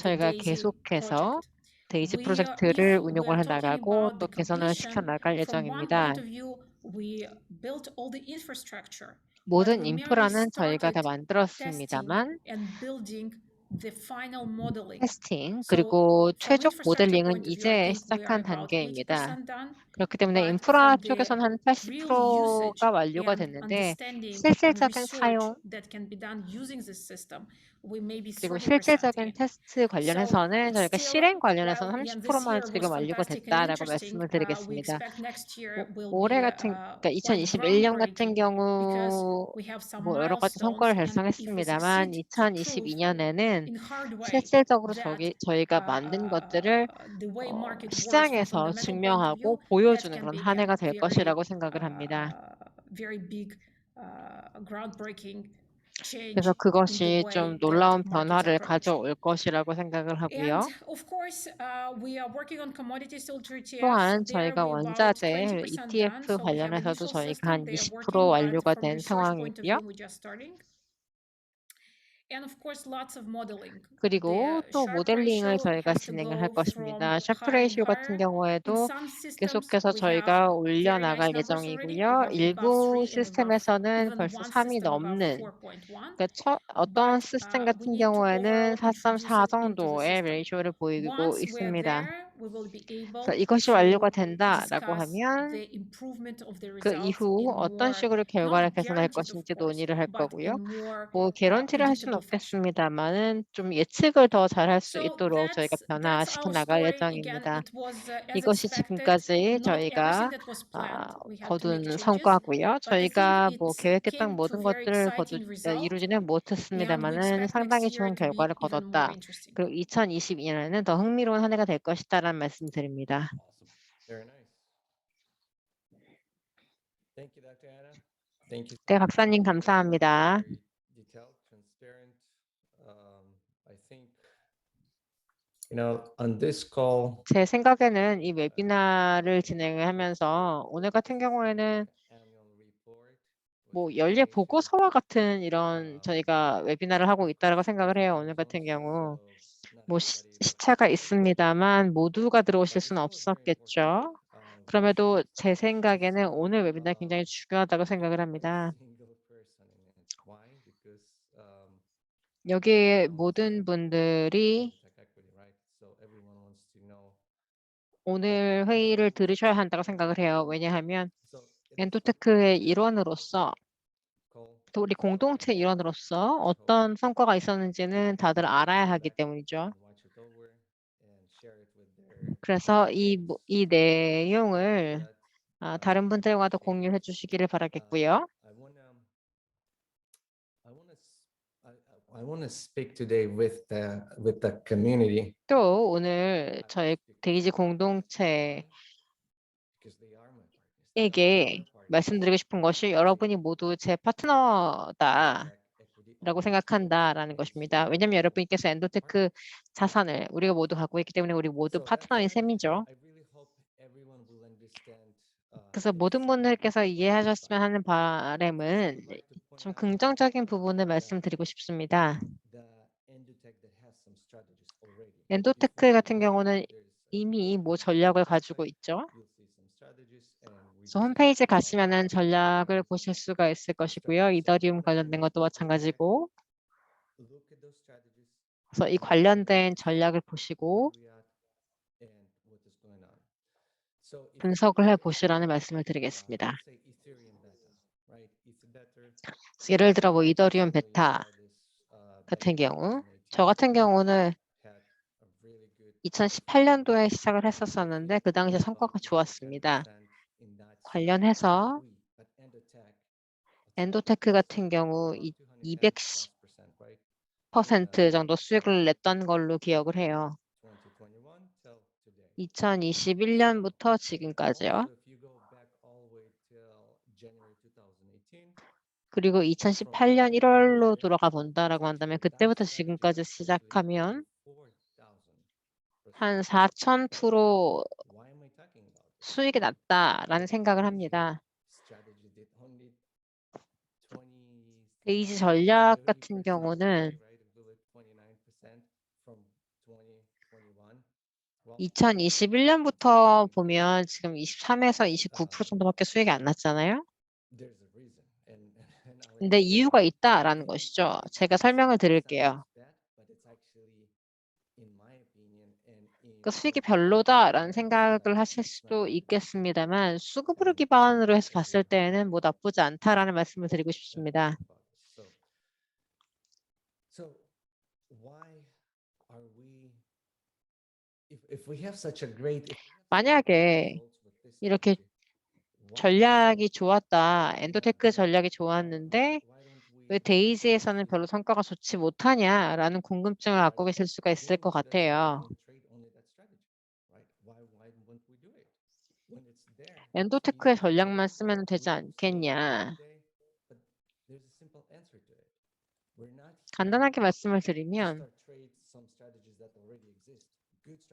저희가 Daisy 계속해서 project. 데이지 If 프로젝트를 we 운용을 are 해 talking 나가고 about 또 the 개선을 시켜 completion, 나갈 from one 예정입니다. point of view, we built all the infrastructure, but 모든 we merely 인프라는 저희가 다 started testing 만들었습니다만 and building the final modeling. 테스팅, So 그리고 from 최종 infrastructure 모델링은 point of view, I 이제 think we are 시작한 about 단계입니다. 80% done. 그렇기 때문에 But 인프라 for the 쪽에서는 한 real usage 80%가 완료가 and 됐는데 understanding and 실질적인 research 사용 that can be done using this system, we may be 그리고 30% 실질적인 in. 테스트 관련해서는 저희가 still, 실행 관련해서는 while again, this 30%만 year was 지금 완료가 fantastic and 됐다라고 interesting, 말씀을 we 드리겠습니다. expect next year will 올해 be 같은 그러니까 quite 2021년 같은 groundbreaking because 경우 we have some 뭐 여러 가지 milestones, 성과를 and if we 달성했습니다만 succeed to prove 2022년에는 in hard way 실질적으로 that 저희가 만든 것들을 the way market works from 시장에서 fundamental point of 증명하고 view, that 보여주는 can 그런 be 한 again 해가 될 very 것이라고 생각을 합니다. very big groundbreaking change 그래서 in the 그것이 way 좀 that 놀라운 markets 변화를 approach. 가져올 것이라고 생각을 And 하고요. of course, we are working on commodity filter ETFs. 또한 There 저희가 we're about 원자재 20% done. ETF So we have 관련해서도 initial 저희가 system. 한 They are 20% working, but 완료가 from 된 research point of view, 상황이고요. we're just starting. And of course, lots of modeling. 그리고 The 또 Sharpe 모델링을 ratio 저희가 has to 진행을 할 go 것입니다. from 샤프 higher and 레이시오 같은 higher. In 경우에도 some systems, 계속해서 we have 저희가 very 올려나갈 nice numbers already. We 예정이고요. have above 일부 3 and above 시스템에서는 even 벌써 one 3이 system above 넘는 4.1. 그러니까 어떤 But 시스템 we 같은 need to 경우에는 overall introduce 4.4 it into the 정도의 system. 레이쇼를 보이고 Once we're 있습니다. there, we will be 그래서 able 이것이 완료가 to 된다라고 discuss 하면 the improvement of the 그 results 이후 in 어떤 more, 식으로 결과를 not 개선할 guaranteed of 것인지 course, 논의를 할 but 거고요. in more 뭐 개런티를 할 수는 predictable fashion. 없겠습니다만은 좀 예측을 더 잘할 수 So 있도록 저희가 that's 변화시켜 our 나갈 story. Again, 예정입니다. it was as 이것이 expected. 지금까지 Not everything 저희가 that was planned. We had to make 거둔 changes. 성과고요. But I think 저희가 뭐 it 계획했던 came to 모든 very 것들을 exciting result. 이루지는 And we 못했습니다만은 expect next 상당히 year 좋은 to be 결과를 even more 거뒀다. interesting. 그리고 2022년에는 더 흥미로운 한 해가 될 것이다라는 말씀 드립니다. Very nice. Thank you, Dr. Anna. Thank you. 네, 박사님 감사합니다. Very detailed, transparent. I think, on this call, 제 생각에는 이 웨비나를 진행을 하면서 오늘 같은 경우에는 annual report 뭐 연례 보고서와 같은 이런 저희가 웨비나를 하고 있다라고 생각을 해요. 오늘 같은 경우 뭐 시차가 있습니다만 모두가 들어오실 수는 없었겠죠. 그럼에도 제 생각에는 오늘 웨비나 굉장히 중요하다고 생각을 합니다. 여기 모든 분들이 오늘 회의를 들으셔야 한다고 생각을 해요. 왜냐하면 엔도테크의 일원으로서 또 우리 공동체 일원으로서 어떤 성과가 있었는지는 다들 알아야 하기 때문이죠. 그래서 이 내용을 다른 분들과도 공유해 주시기를 바라겠고요. I want to speak today with the community. 또 오늘 저희 데이지 공동체에게 말씀드리고 싶은 것이 여러분이 모두 제 파트너다라고 생각한다라는 것입니다. 왜냐하면 여러분께서 엔도테크 자산을 우리가 모두 갖고 있기 때문에 우리 모두 파트너인 셈이죠. 그래서 모든 분들께서 이해하셨으면 하는 바람은 좀 긍정적인 부분을 말씀드리고 싶습니다. 엔도테크 같은 경우는 이미 뭐 전략을 가지고 있죠. 그래서 홈페이지 가시면은 전략을 보실 수가 있을 것이고요. 이더리움 관련된 것도 마찬가지고. 그래서 이 관련된 전략을 보시고 분석을 해 보시라는 말씀을 드리겠습니다. 예를 들어 뭐 이더리움 베타 같은 경우, 저 같은 경우는 2018년도에 시작을 했었었는데 그 당시에 성과가 좋았습니다. 관련해서 엔도테크 같은 경우 210% 정도 수익을 냈던 걸로 기억을 해요. 2021년부터 지금까지요. 그리고 2018년 1월로 돌아가 본다라고 한다면 그때부터 지금까지 시작하면 한 4,000% 수익이 났다라는 생각을 합니다. 데이지 전략 같은 경우는 2021년부터 보면 지금 23에서 29% 정도밖에 수익이 안 났잖아요. 근데 이유가 있다라는 것이죠. 제가 설명을 드릴게요. 그 수익이 별로다라는 생각을 하실 수도 있겠습니다만 수급으로 기반으로 해서 봤을 때에는 뭐 나쁘지 않다라는 말씀을 드리고 싶습니다. So why are we if we have such a great 만약에 이렇게 전략이 좋았다, 엔도테크 전략이 좋았는데 왜 데이지에서는 별로 성과가 좋지 못하냐라는 궁금증을 갖고 계실 수가 있을 것 같아요. 엔도테크의 전략만 쓰면 되지 않겠냐. 간단하게 말씀을 드리면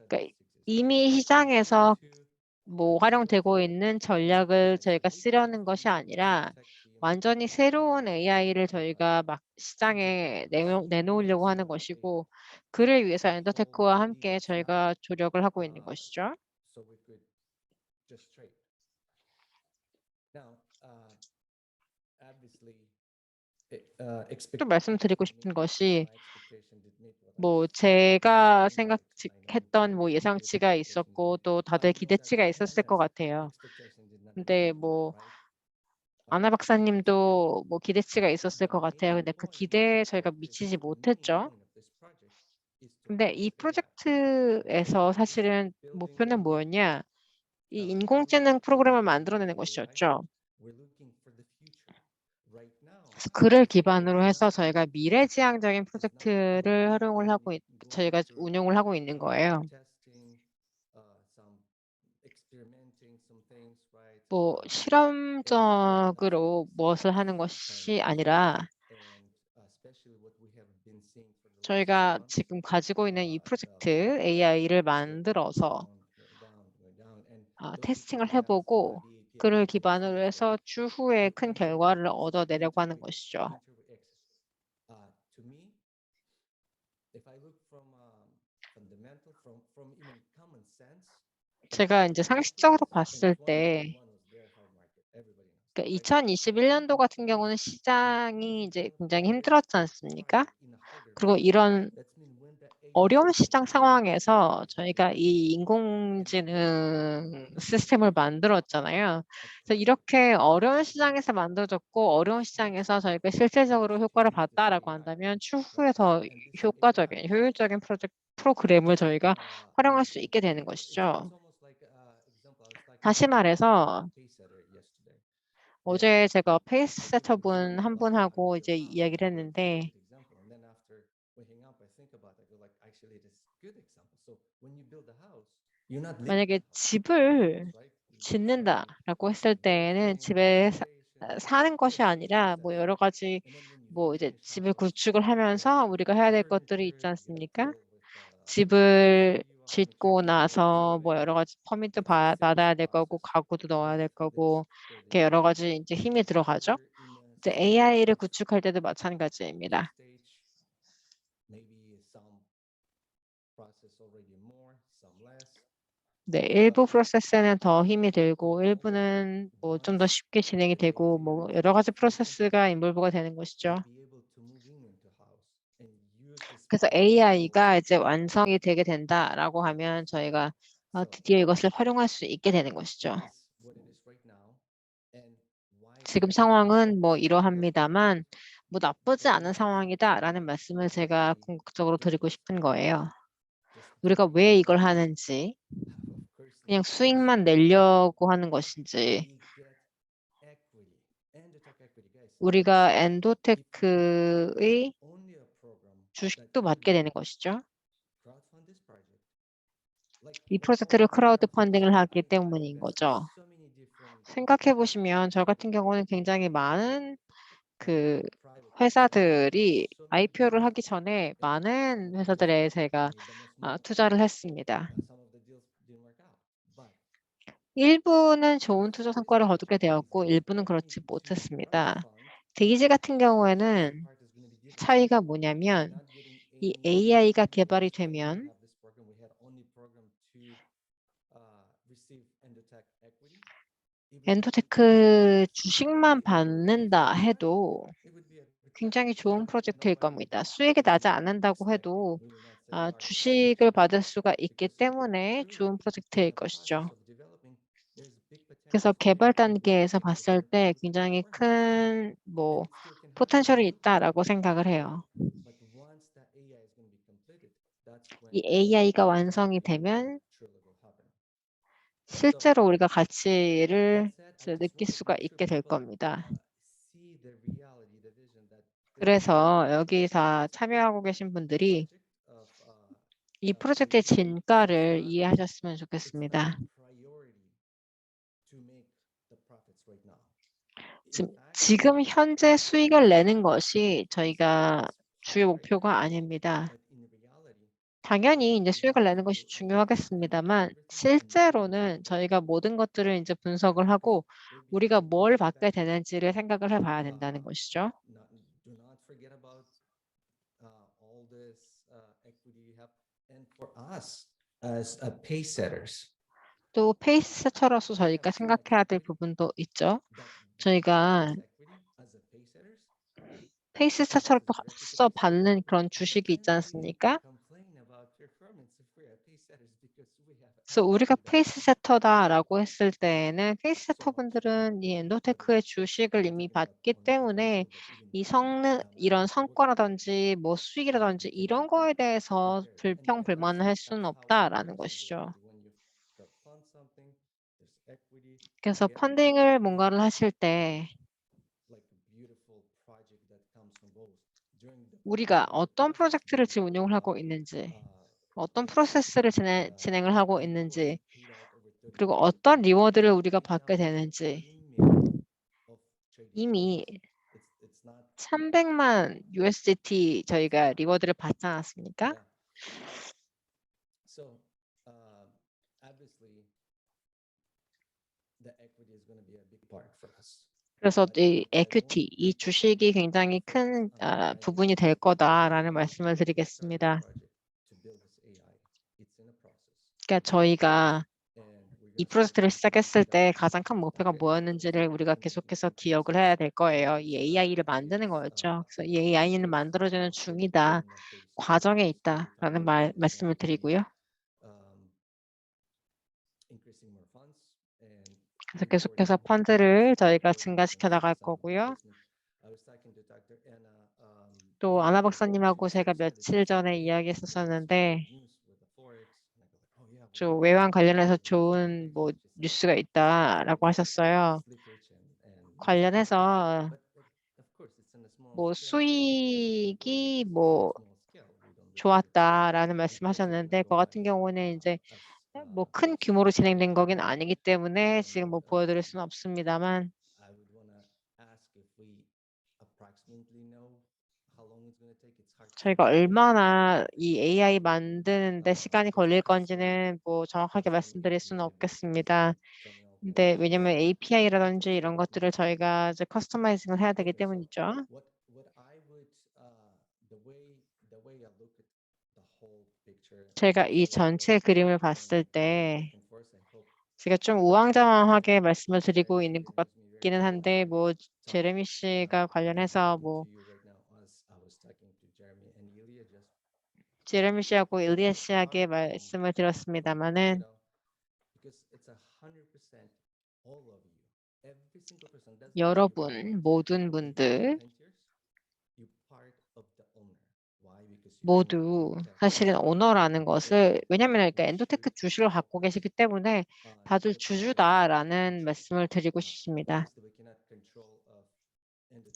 그러니까 이미 시장에서 뭐 활용되고 있는 전략을 저희가 쓰려는 것이 아니라 완전히 새로운 AI를 저희가 막 시장에 내놓으려고 하는 것이고 그를 위해서 엔더테크와 함께 저희가 조력을 하고 있는 것이죠. 또 말씀드리고 싶은 것이 뭐 제가 생각했던 뭐 예상치가 있었고 또 다들 기대치가 있었을 것 같아요. 근데 뭐 아나 박사님도 뭐 기대치가 있었을 것 같아요. 근데 그 기대에 저희가 미치지 못했죠. 근데 이 프로젝트에서 사실은 목표는 뭐였냐? 이 인공지능 프로그램을 만들어내는 것이었죠. 그래서 그를 기반으로 해서 저희가 미래지향적인 프로젝트를 저희가 운영을 하고 있는 거예요. 뭐 실험적으로 무엇을 하는 것이 아니라 저희가 지금 가지고 있는 이 프로젝트 AI를 만들어서 테스팅을 해보고 그를 기반으로 해서 추후에 큰 결과를 얻어내려고 하는 것이죠. 제가 이제 상식적으로 봤을 때 그러니까 2021년도 같은 경우는 시장이 이제 굉장히 힘들었지 않습니까? 그리고 이런 어려운 시장 상황에서 저희가 이 인공지능 시스템을 만들었잖아요. 그래서 이렇게 어려운 시장에서 만들어졌고 어려운 시장에서 저희가 실질적으로 효과를 봤다라고 한다면 추후에 더 효과적인, 효율적인 프로그램을 저희가 활용할 수 있게 되는 것이죠. 다시 말해서 어제 제가 페이스 세터분 한 분하고 이제 이야기를 했는데 만약에 집을 짓는다라고 했을 때에는 집에 사는 것이 아니라 뭐 여러 가지 뭐 이제 집을 구축을 하면서 우리가 해야 될 것들이 있지 않습니까? 집을 짓고 나서 뭐 여러 가지 퍼밋도 받아야 될 거고 가구도 넣어야 될 거고 이렇게 여러 가지 이제 힘이 들어가죠. 이제 AI를 구축할 때도 마찬가지입니다. 네, 일부 프로세스는 더 힘이 들고 일부는 뭐 좀 더 쉽게 진행이 되고 뭐 여러 가지 프로세스가 인볼브가 되는 것이죠. 그래서 AI가 이제 완성이 되게 된다라고 하면 저희가 드디어 이것을 활용할 수 있게 되는 것이죠. 지금 상황은 뭐 이러합니다만 뭐 나쁘지 않은 상황이다라는 말씀을 제가 궁극적으로 드리고 싶은 거예요. 우리가 왜 이걸 하는지 그냥 수익만 내려고 하는 것인지 우리가 엔도테크의 주식도 받게 되는 것이죠. 이 프로젝트를 크라우드 펀딩을 하기 때문인 거죠. 생각해 보시면 저 같은 경우는 굉장히 많은 그 회사들이 IPO를 하기 전에 많은 회사들에 제가 투자를 했습니다. 일부는 좋은 투자 성과를 거두게 되었고 일부는 그렇지 못했습니다. 데이지 같은 경우에는 차이가 뭐냐면 이 AI가 개발이 되면 엔도테크 주식만 받는다 해도 굉장히 좋은 프로젝트일 겁니다. 수익이 나지 않는다고 해도 주식을 받을 수가 있기 때문에 좋은 프로젝트일 것이죠. 그래서 개발 단계에서 봤을 때 굉장히 큰 포텐셜이 있다라고 생각을 해요. 이 AI가 완성이 되면 실제로 우리가 가치를 느낄 수가 있게 될 겁니다. 그래서 여기 다 참여하고 계신 분들이 이 프로젝트의 진가를 이해하셨으면 좋겠습니다. 지금 현재 수익을 내는 것이 저희가 주요 목표가 아닙니다. 당연히 이제 수익을 내는 것이 중요하겠습니다만 실제로는 저희가 모든 것들을 이제 분석을 하고 우리가 뭘 받게 되는지를 생각을 해봐야 된다는 것이죠. 또 페이스세터로서 저희가 생각해야 될 부분도 있죠. 저희가 페이스세터로서 받는 그런 주식이 있지 않습니까? 그래서 우리가 페이스세터다라고 했을 때에는 페이스세터 분들은 이 엔도테크의 주식을 이미 받기 때문에 이런 성과라든지 수익이라든지 이런 거에 대해서 불평불만을 할 수는 없다라는 것이죠. 그래서 펀딩을 뭔가를 하실 때 우리가 어떤 프로젝트를 지금 운영을 하고 있는지, 어떤 프로세스를 진행을 하고 있는지, 그리고 어떤 리워드를 우리가 받게 되는지 이미 300만 USDT 저희가 리워드를 받지 않았습니까? 그래서 이 equity, 이 주식이 굉장히 큰 부분이 될 거다라는 말씀을 드리겠습니다. 그러니까 저희가 이 프로젝트를 시작했을 때 가장 큰 목표가 뭐였는지를 우리가 계속해서 기억을 해야 될 거예요. 이 AI를 만드는 거였죠. 그래서 이 AI는 만들어지는 중이다, 과정에 있다라는 말씀을 드리고요. 그래서 계속해서 펀드를 저희가 증가시켜 나갈 거고요. 또 아나 박사님하고 제가 며칠 전에 이야기했었는데 외환 관련해서 좋은 뉴스가 있다라고 하셨어요. 관련해서 수익이 좋았다라는 말씀하셨는데 그 같은 경우는 이제 큰 규모로 진행된 거긴 아니기 때문에 지금 보여드릴 수는 없습니다만 저희가 얼마나 이 AI 만드는데 시간이 걸릴 건지는 정확하게 말씀드릴 수는 없겠습니다. 근데 왜냐면 API라든지 이런 것들을 저희가 이제 커스터마이징을 해야 되기 때문이죠. 제가 이 전체 그림을 봤을 때 제가 좀 우왕좌왕하게 말씀을 드리고 있는 것 같기는 한데 제레미 씨가 관련해서 제레미 씨하고 일리아 씨에게 말씀을 드렸습니다마는 여러분 모든 분들 모두 사실은 오너라는 것을 왜냐하면 그러니까 엔도테크 주식을 갖고 계시기 때문에 다들 주주다라는 말씀을 드리고 싶습니다.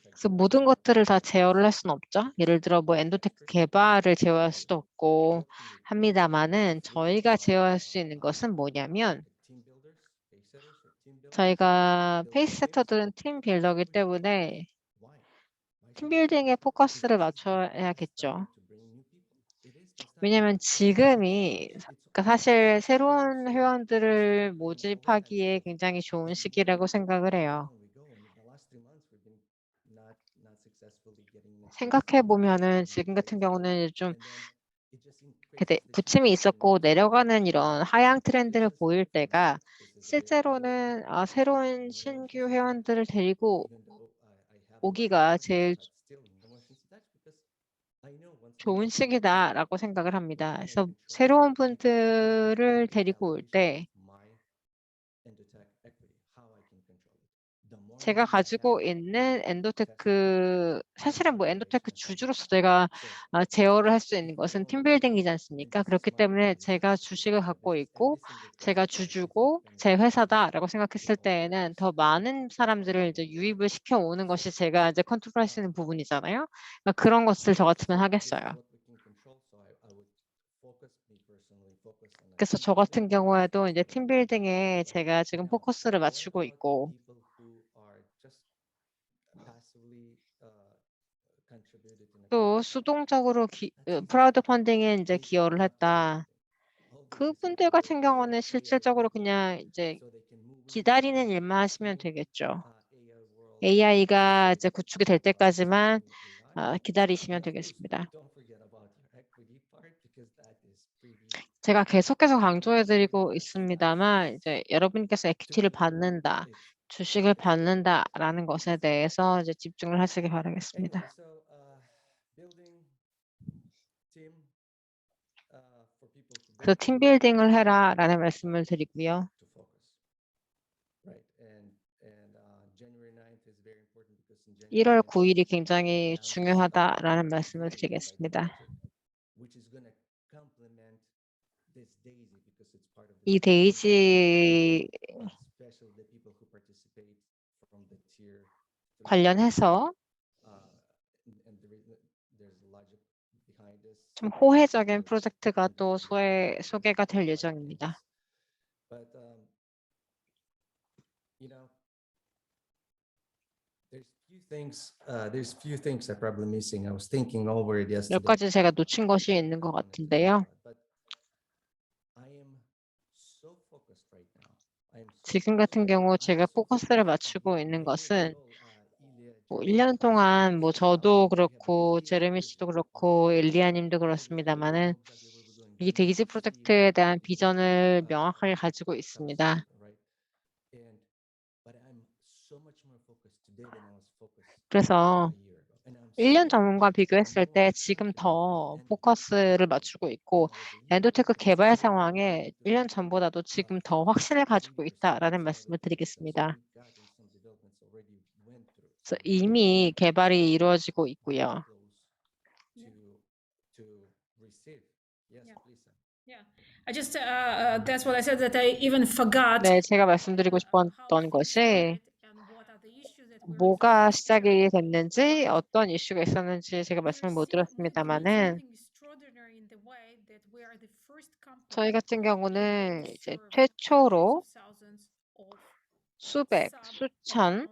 그래서 모든 것들을 다 제어를 할 수는 없죠. 예를 들어 엔도테크 개발을 제어할 수도 없고 합니다만은 저희가 제어할 수 있는 것은 뭐냐면 저희가 페이스세터들은 팀 빌더이기 때문에 팀 빌딩에 포커스를 맞춰야겠죠. 왜냐하면 지금이 그러니까 사실 새로운 회원들을 모집하기에 굉장히 좋은 시기라고 생각을 해요. 생각해 보면은 지금 같은 경우는 좀 부침이 있었고 내려가는 이런 하향 트렌드를 보일 때가 실제로는 새로운 신규 회원들을 데리고 오기가 제일 좋은 시기다라고 생각을 합니다. 그래서 새로운 분들을 데리고 올 때 제가 가지고 있는 엔도테크, 사실은 뭐 엔도테크 주주로서 제가 제어를 할 수 있는 것은 팀빌딩이지 않습니까? 그렇기 때문에 제가 주식을 갖고 있고 제가 주주고 제 회사다라고 생각했을 때에는 더 많은 사람들을 이제 유입을 시켜 오는 것이 제가 이제 컨트롤할 수 있는 부분이잖아요. 그러니까 그런 것을 저 같으면 하겠어요. 그래서 저 같은 경우에도 이제 팀빌딩에 제가 지금 포커스를 맞추고 있고 또 수동적으로 프라우드 펀딩에 이제 기여를 했다. 그분들 같은 경우는 실질적으로 그냥 이제 기다리는 일만 하시면 되겠죠. AI가 이제 구축이 될 때까지만 기다리시면 되겠습니다. 제가 계속해서 강조해드리고 있습니다만 이제 여러분께서 에퀴티를 받는다, 주식을 받는다라는 것에 대해서 이제 집중을 하시기 바라겠습니다. 그래서 팀빌딩을 해라라는 말씀을 드리고요. 1월 9일이 굉장히 중요하다라는 말씀을 드리겠습니다. 이 데이지 관련해서 좀 호혜적인 프로젝트가 또 소개가 될 예정입니다. 몇 가지 제가 놓친 것이 있는 것 같은데요. 지금 같은 경우 제가 포커스를 맞추고 있는 것은 뭐 1년 동안 뭐 저도 그렇고 제레미 씨도 그렇고 엘리아 님도 그렇습니다만은 이 데이지 프로젝트에 대한 비전을 명확하게 가지고 있습니다. 그래서 1년 전과 비교했을 때 지금 더 포커스를 맞추고 있고 엔도테크 개발 상황에 1년 전보다도 지금 더 확신을 가지고 있다라는 말씀을 드리겠습니다. 그래서 이미 개발이 이루어지고 있고요. I just that's what I said that I even forgot. 네, 제가 말씀드리고 싶었던 것이 뭐가 시작이 됐는지 어떤 이슈가 있었는지 제가 말씀을 못 드렸습니다만은 저희 같은 경우는 이제 최초로 수백, 수천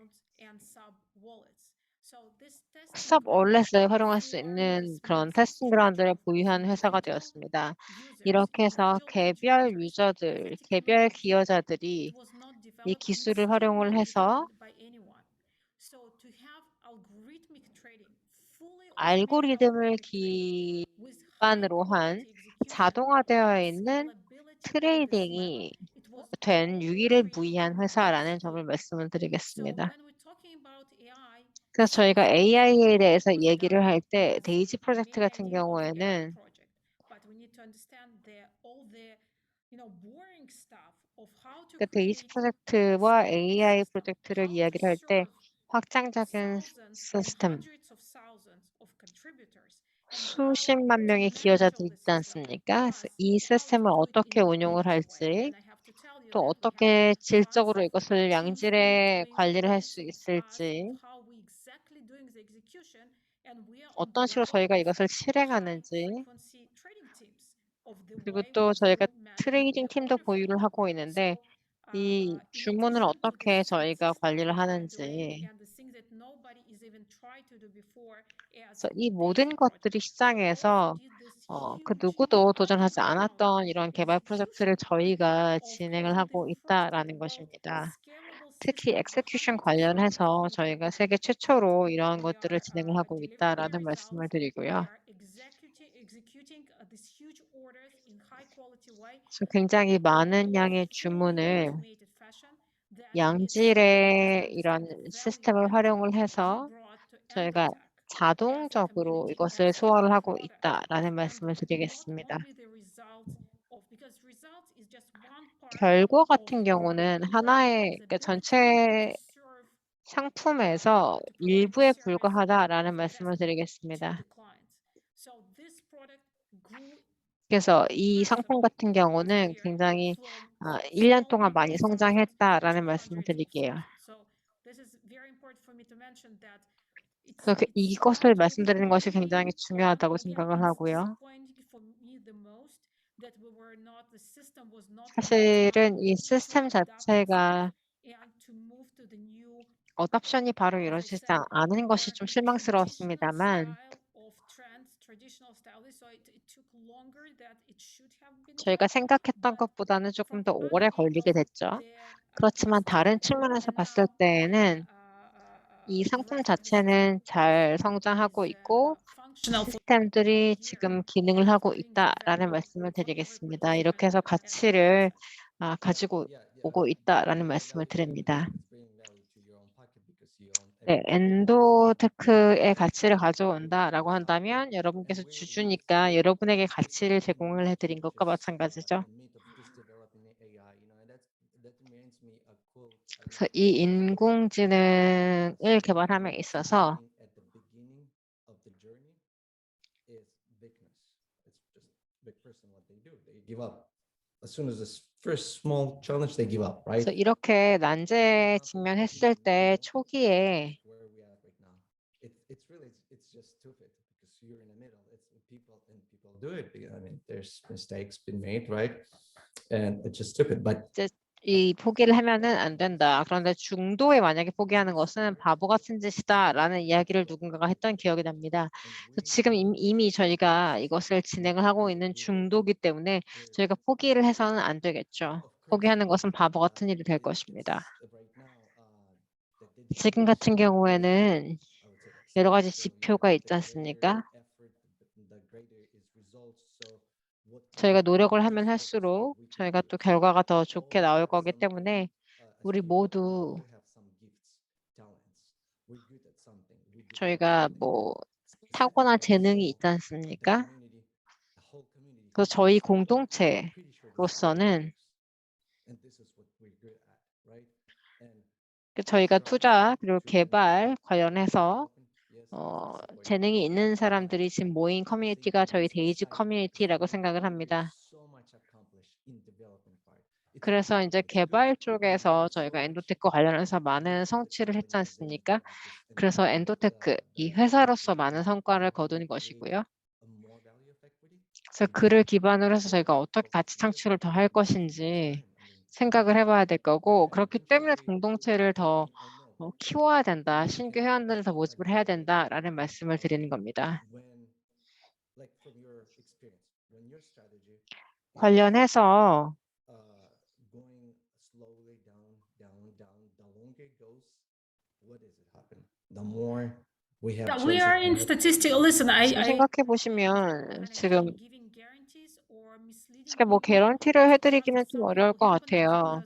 서브월렛을 활용할 수 있는 그런 테스팅 그라운드를 보유한 회사가 되었습니다. 이렇게 해서 개별 유저들, 개별 기여자들이 이 기술을 활용을 해서 알고리즘을 기반으로 한 자동화되어 있는 트레이딩이 된 유일무이한 회사라는 점을 말씀을 드리겠습니다. 그래서 저희가 AI에 대해서 얘기를 할 때 데이지 프로젝트 같은 경우에는 그 데이지 프로젝트와 AI 프로젝트를 이야기를 할 때 확장적인 시스템, 수십만 명의 기여자들이 있지 않습니까? 그래서 이 시스템을 어떻게 운용을 할지, 또 어떻게 질적으로 이것을 양질의 관리를 할 수 있을지, 어떤 식으로 저희가 이것을 실행하는지, 그리고 또 저희가 트레이딩 팀도 보유를 하고 있는데 이 주문을 어떻게 저희가 관리를 하는지, 그래서 이 모든 것들이 시장에서 그 누구도 도전하지 않았던 이런 개발 프로젝트를 저희가 진행을 하고 있다라는 것입니다. 특히 엑세큐션 관련해서 저희가 세계 최초로 이러한 것들을 진행을 하고 있다라는 말씀을 드리고요. 그래서 굉장히 많은 양의 주문을 양질의 이런 시스템을 활용을 해서 저희가 자동적으로 이것을 소화를 하고 있다라는 말씀을 드리겠습니다. 결과 같은 경우는 하나의 그러니까 전체 상품에서 일부에 불과하다라는 말씀을 드리겠습니다. 그래서 이 상품 같은 경우는 굉장히 1년 동안 많이 성장했다라는 말씀을 드릴게요. 그래서 이것을 말씀드리는 것이 굉장히 중요하다고 생각을 하고요. 사실은 이 시스템 자체가 어답션이 바로 이루어지지 않은 것이 좀 실망스러웠습니다만 저희가 생각했던 것보다는 조금 더 오래 걸리게 됐죠. 그렇지만 다른 측면에서 봤을 때에는 이 상품 자체는 잘 성장하고 있고 시스템들이 지금 기능을 하고 있다라는 말씀을 드리겠습니다. 이렇게 해서 가치를 가지고 오고 있다라는 말씀을 드립니다. 네, 엔도테크의 가치를 가져온다라고 한다면 여러분께서 주주니까 여러분에게 가치를 제공을 해드린 것과 마찬가지죠. 그래서 이 인공지능을 개발함에 있어서 그래서 이렇게 난제에 직면했을 때 초기에 이 포기를 하면은 안 된다. 그런데 중도에 만약에 포기하는 것은 바보 같은 짓이다라는 이야기를 누군가가 했던 기억이 납니다. 그래서 지금 이미 저희가 이것을 진행을 하고 있는 중도기 때문에 저희가 포기를 해서는 안 되겠죠. 포기하는 것은 바보 같은 일이 될 것입니다. 지금 같은 경우에는 여러 가지 지표가 있지 않습니까? 저희가 노력을 하면 할수록 저희가 또 결과가 더 좋게 나올 거기 때문에 우리 모두 저희가 뭐 타고난 재능이 있지 않습니까? 그래서 저희 공동체로서는 저희가 투자 그리고 개발 관련해서 재능이 있는 사람들이 지금 모인 커뮤니티가 저희 데이지 커뮤니티라고 생각을 합니다. 그래서 이제 개발 쪽에서 저희가 엔도테크 관련해서 많은 성취를 했지 않습니까? 그래서 엔도테크, 이 회사로서 많은 성과를 거둔 것이고요. 그래서 그를 기반으로 해서 저희가 어떻게 가치 창출을 더 할 것인지 생각을 해봐야 될 거고 그렇기 때문에 공동체를 더 키워야 된다. 신규 회원들을 더 모집을 해야 된다라는 말씀을 드리는 겁니다. 관련해서 We are in statistical. Listen, 지금 생각해 보시면 지금 뭐 개런티를 해드리기는 좀 어려울 것 같아요.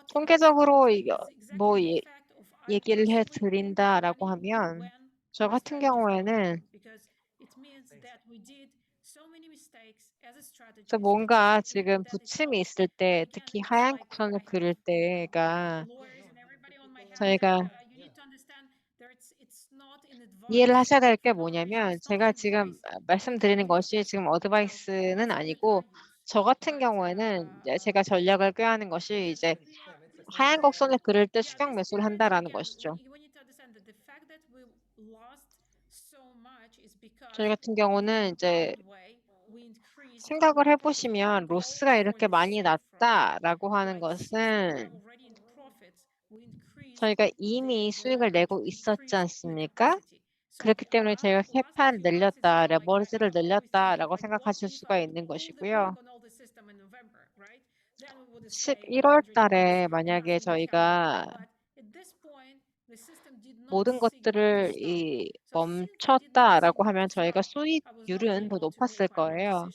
통계적으로 뭐 얘기를 해드린다라고 하면 저 같은 경우에는 그래서 뭔가 지금 부침이 있을 때 특히 하얀 곡선을 그릴 때가 저희가 이해를 하셔야 될 게 뭐냐면 제가 지금 말씀드리는 것이 지금 어드바이스는 아니고 저 같은 경우에는 이제 제가 전략을 꾀하는 것이 이제 하얀 곡선을 그릴 때 추격 매수를 한다라는 것이죠. 저희 같은 경우는 이제 생각을 해보시면 로스가 이렇게 많이 났다라고 하는 것은 저희가 이미 수익을 내고 있었지 않습니까? 그렇기 때문에 저희가 캐파를 늘렸다, 레버리지를 늘렸다라고 생각하실 수가 있는 것이고요. 11월 달에 만약에 저희가 모든 것들을 멈췄다라고 하면 저희가 수익률은 더 높았을 거예요.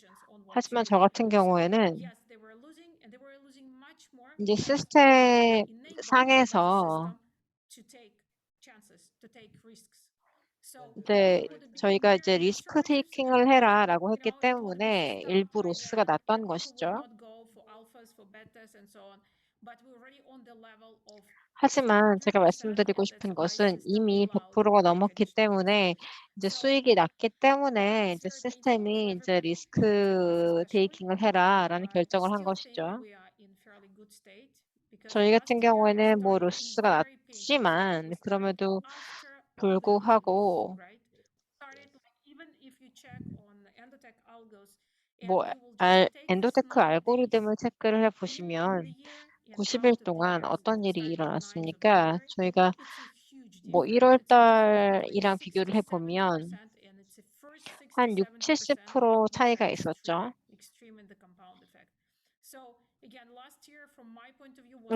하지만 저 같은 경우에는 이제 시스템 상에서 이제 저희가 이제 리스크 테이킹을 해라라고 했기 때문에 일부 로스가 났던 것이죠. 하지만 제가 말씀드리고 싶은 것은 이미 100%가 넘었기 때문에 이제 수익이 났기 때문에 이제 시스템이 이제 리스크 테이킹을 해라라는 결정을 한 것이죠. 저희 같은 경우에는 뭐 로스가 났지만 그럼에도 불구하고 뭐 엔도테크 알고리즘을 체크를 해보시면 90일 동안 어떤 일이 일어났습니까? 저희가 뭐 1월 달이랑 비교를 해보면 한 6, 70% 차이가 있었죠.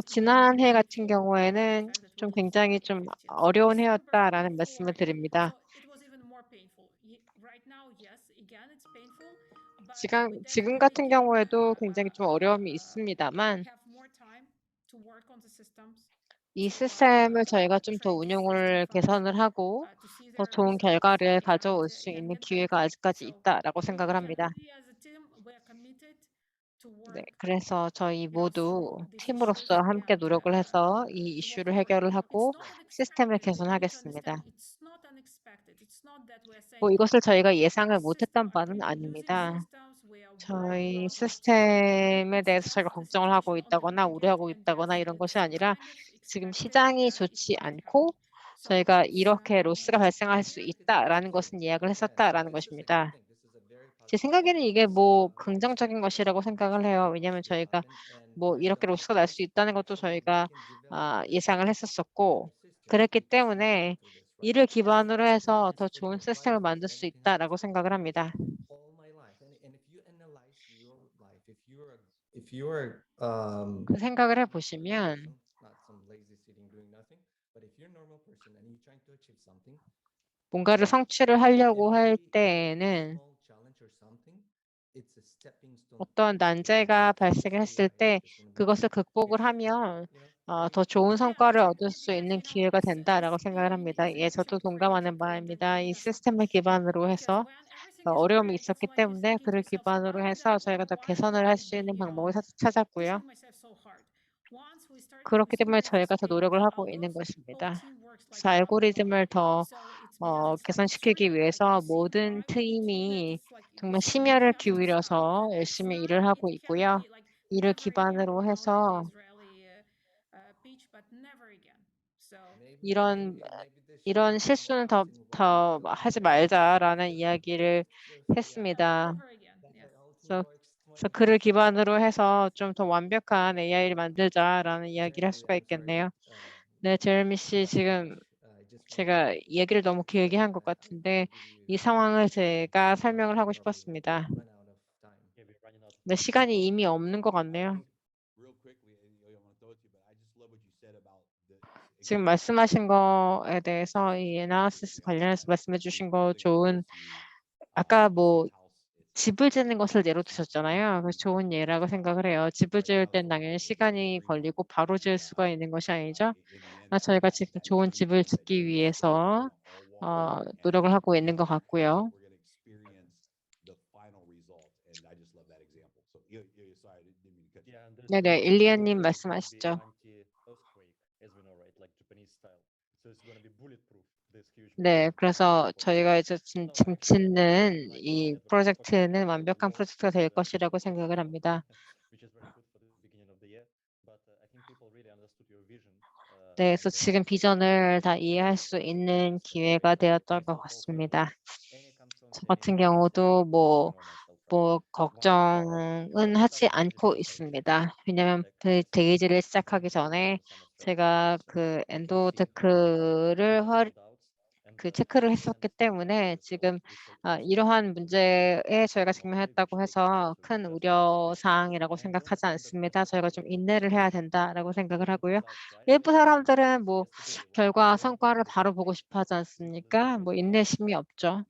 지난해 같은 경우에는 좀 굉장히 좀 어려운 해였다라는 말씀을 드립니다. 지금 같은 경우에도 굉장히 좀 어려움이 있습니다만 이 시스템을 저희가 좀 더 운용을 개선을 하고 더 좋은 결과를 가져올 수 있는 기회가 아직까지 있다라고 생각을 합니다. 네, 그래서 저희 모두 팀으로서 함께 노력을 해서 이 이슈를 해결을 하고 시스템을 개선하겠습니다. 뭐 이것을 저희가 예상을 못했던 바는 아닙니다. 저희 시스템에 대해서 저희가 걱정을 하고 있다거나 우려하고 있다거나 이런 것이 아니라 지금 시장이 좋지 않고 저희가 이렇게 로스가 발생할 수 있다라는 것은 예약을 했었다라는 것입니다. 제 생각에는 이게 뭐 긍정적인 것이라고 생각을 해요. 왜냐하면 저희가 뭐 이렇게 로스가 날 수 있다는 것도 저희가 예상을 했었었고 그랬기 때문에 이를 기반으로 해서 더 좋은 시스템을 만들 수 있다라고 생각을 합니다. all my life. And if you analyze your life, if you're 그 생각을 해보시면 not some lazy sitting doing nothing, but if you're a normal person and you're trying to achieve something, 뭔가를 성취를 하려고 할 때에는 small challenge or something, it's a stepping stone. 어떤 난제가 발생했을 때 그것을 극복을 하면 더 좋은 성과를 얻을 수 있는 기회가 된다라고 생각을 합니다. 예, 저도 동감하는 바입니다. 이 시스템을 기반으로 해서 어려움이 있었기 때문에 그를 기반으로 해서 저희가 더 개선을 할 수 있는 방법을 찾았고요. 그렇기 때문에 저희가 더 노력을 하고 있는 것입니다. 그래서 알고리즘을 더 개선시키기 위해서 모든 팀이 정말 심혈을 기울여서 열심히 일을 하고 있고요. 이를 기반으로 해서 이런 실수는 더 하지 말자라는 이야기를 했습니다. 그래서 그를 기반으로 해서 좀 더 완벽한 AI를 만들자라는 이야기를 할 수가 있겠네요. 네, 제레미 씨 지금 제가 얘기를 너무 길게 한 것 같은데 이 상황을 제가 설명을 하고 싶었습니다. 네, 시간이 이미 없는 것 같네요. 지금 말씀하신 거에 대해서 이 애나리시스 관련해서 말씀해 주신 거 좋은 아까 뭐 집을 짓는 것을 예로 드셨잖아요. 그래서 좋은 예라고 생각을 해요. 집을 지을 땐 당연히 시간이 걸리고 바로 지을 수가 있는 것이 아니죠. 저희가 지금 좋은 집을 짓기 위해서 노력을 하고 있는 것 같고요. 네네, 일리아님 말씀하시죠. 네, 그래서 저희가 이제 지금 짓는 이 프로젝트는 완벽한 프로젝트가 될 것이라고 생각을 합니다. 네, 그래서 지금 비전을 다 이해할 수 있는 기회가 되었던 것 같습니다. 저 같은 경우도 뭐 걱정은 하지 않고 있습니다. 왜냐하면 그 데이지를 시작하기 전에 제가 그 엔도테크를 체크를 했었기 때문에 지금 이러한 문제에 저희가 직면했다고 해서 큰 우려 사항이라고 생각하지 않습니다. 저희가 좀 인내를 해야 된다라고 생각을 하고요. 일부 사람들은 뭐 결과 성과를 바로 보고 싶어 하지 않습니까? 뭐 인내심이 없죠.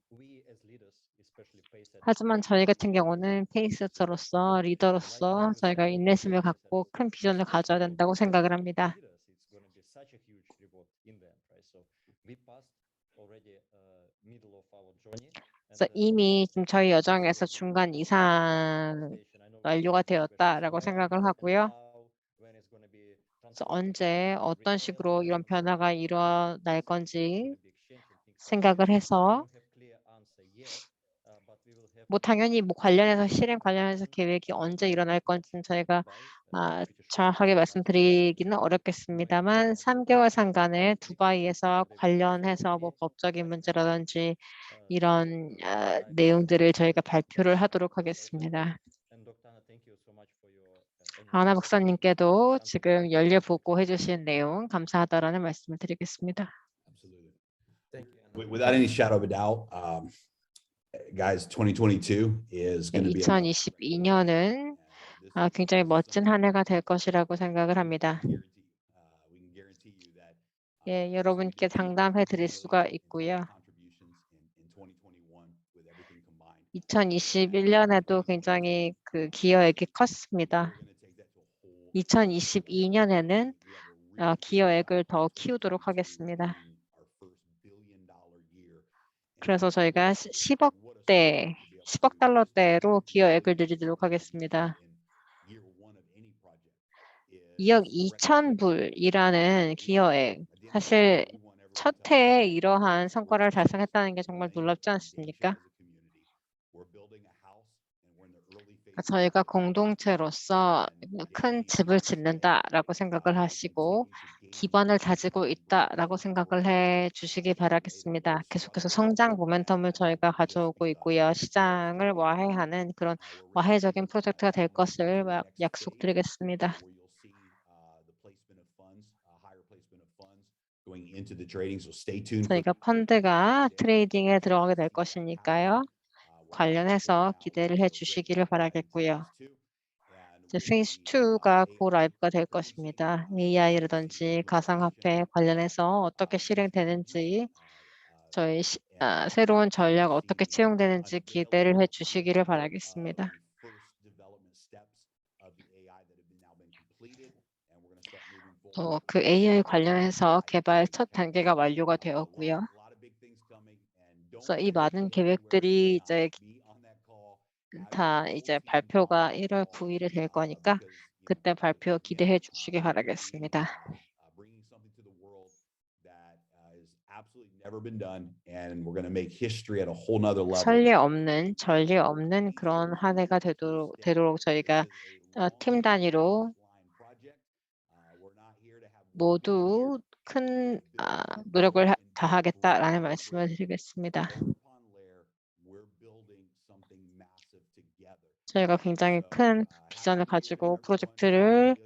하지만 저희 같은 경우는 페이스터로서 리더로서 저희가 인내심을 갖고 큰 비전을 가져야 된다고 생각을 합니다. 그래서 이미 지금 저희 여정에서 중간 이상 완료가 되었다라고 생각을 하고요. 그래서 언제 어떤 식으로 이런 변화가 일어날 건지 생각을 해서 뭐 당연히 뭐 관련해서 실행 관련해서 계획이 언제 일어날 건지는 저희가 정확하게 말씀드리기는 어렵겠습니다만 3개월 상간에 두바이에서 관련해서 뭐 법적인 문제라든지 이런 내용들을 저희가 발표를 하도록 하겠습니다. 아나 박사님께도 지금 연례 보고해 주신 내용 감사하다라는 말씀을 드리겠습니다. Absolutely. Thank you. Without any shadow of a doubt, guys, 2022 is going to be 2022년은 굉장히 멋진 한 해가 될 것이라고 생각을 합니다. 예, 여러분께 장담해 드릴 수가 있고요. 2021년에도 굉장히 그 기여액이 컸습니다. 2022년에는 기여액을 더 키우도록 하겠습니다. 그래서 저희가 10억 달러대로 기여액을 늘리도록 하겠습니다. 2억 2천 불이라는 기여액, 사실 첫 해에 이러한 성과를 달성했다는 게 정말 놀랍지 않습니까? 저희가 공동체로서 큰 집을 짓는다라고 생각을 하시고 기반을 다지고 있다라고 생각을 해 주시기 바라겠습니다. 계속해서 성장 모멘텀을 저희가 가져오고 있고요. 시장을 와해하는 그런 와해적인 프로젝트가 될 것을 약속드리겠습니다. 저희가 펀드가 트레이딩에 들어가게 될 것이니까요. 관련해서 기대를 해 주시기를 바라겠고요. 이제 페이스 2가 고 라이브가 될 것입니다. AI라든지 가상화폐 관련해서 어떻게 실행되는지 저희 새로운 전략 어떻게 채용되는지 기대를 해 주시기를 바라겠습니다. 그 AI 관련해서 개발 첫 단계가 완료가 되었고요. 그래서 이 많은 계획들이 이제 발표가 1월 9일에 될 거니까 그때 발표 기대해 주시기 바라겠습니다. 전례 없는 그런 한 해가 되도록 저희가 팀 단위로 모두 큰 노력을 다하겠다라는 말씀을 드리겠습니다. 저희가 굉장히 큰 비전을 가지고 프로젝트를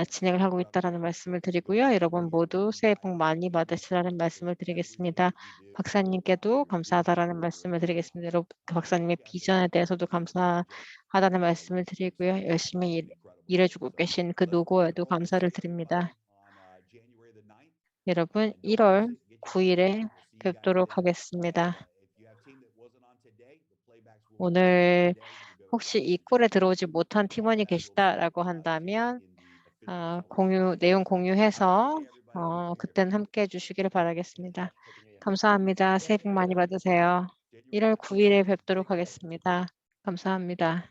진행을 하고 있다는 말씀을 드리고요. 여러분 모두 새해 복 많이 받으시라는 말씀을 드리겠습니다. 박사님께도 감사하다라는 말씀을 드리겠습니다. 여러분, 박사님의 비전에 대해서도 감사하다는 말씀을 드리고요. 열심히 일해주고 계신 그 노고에도 감사를 드립니다. 여러분 1월 9일에 뵙도록 하겠습니다. 오늘 혹시 이 콜에 들어오지 못한 팀원이 계시다라고 한다면 내용 공유해서 그때는 함께 해주시기를 바라겠습니다. 감사합니다. 새해 복 많이 받으세요. 1월 9일에 뵙도록 하겠습니다. 감사합니다.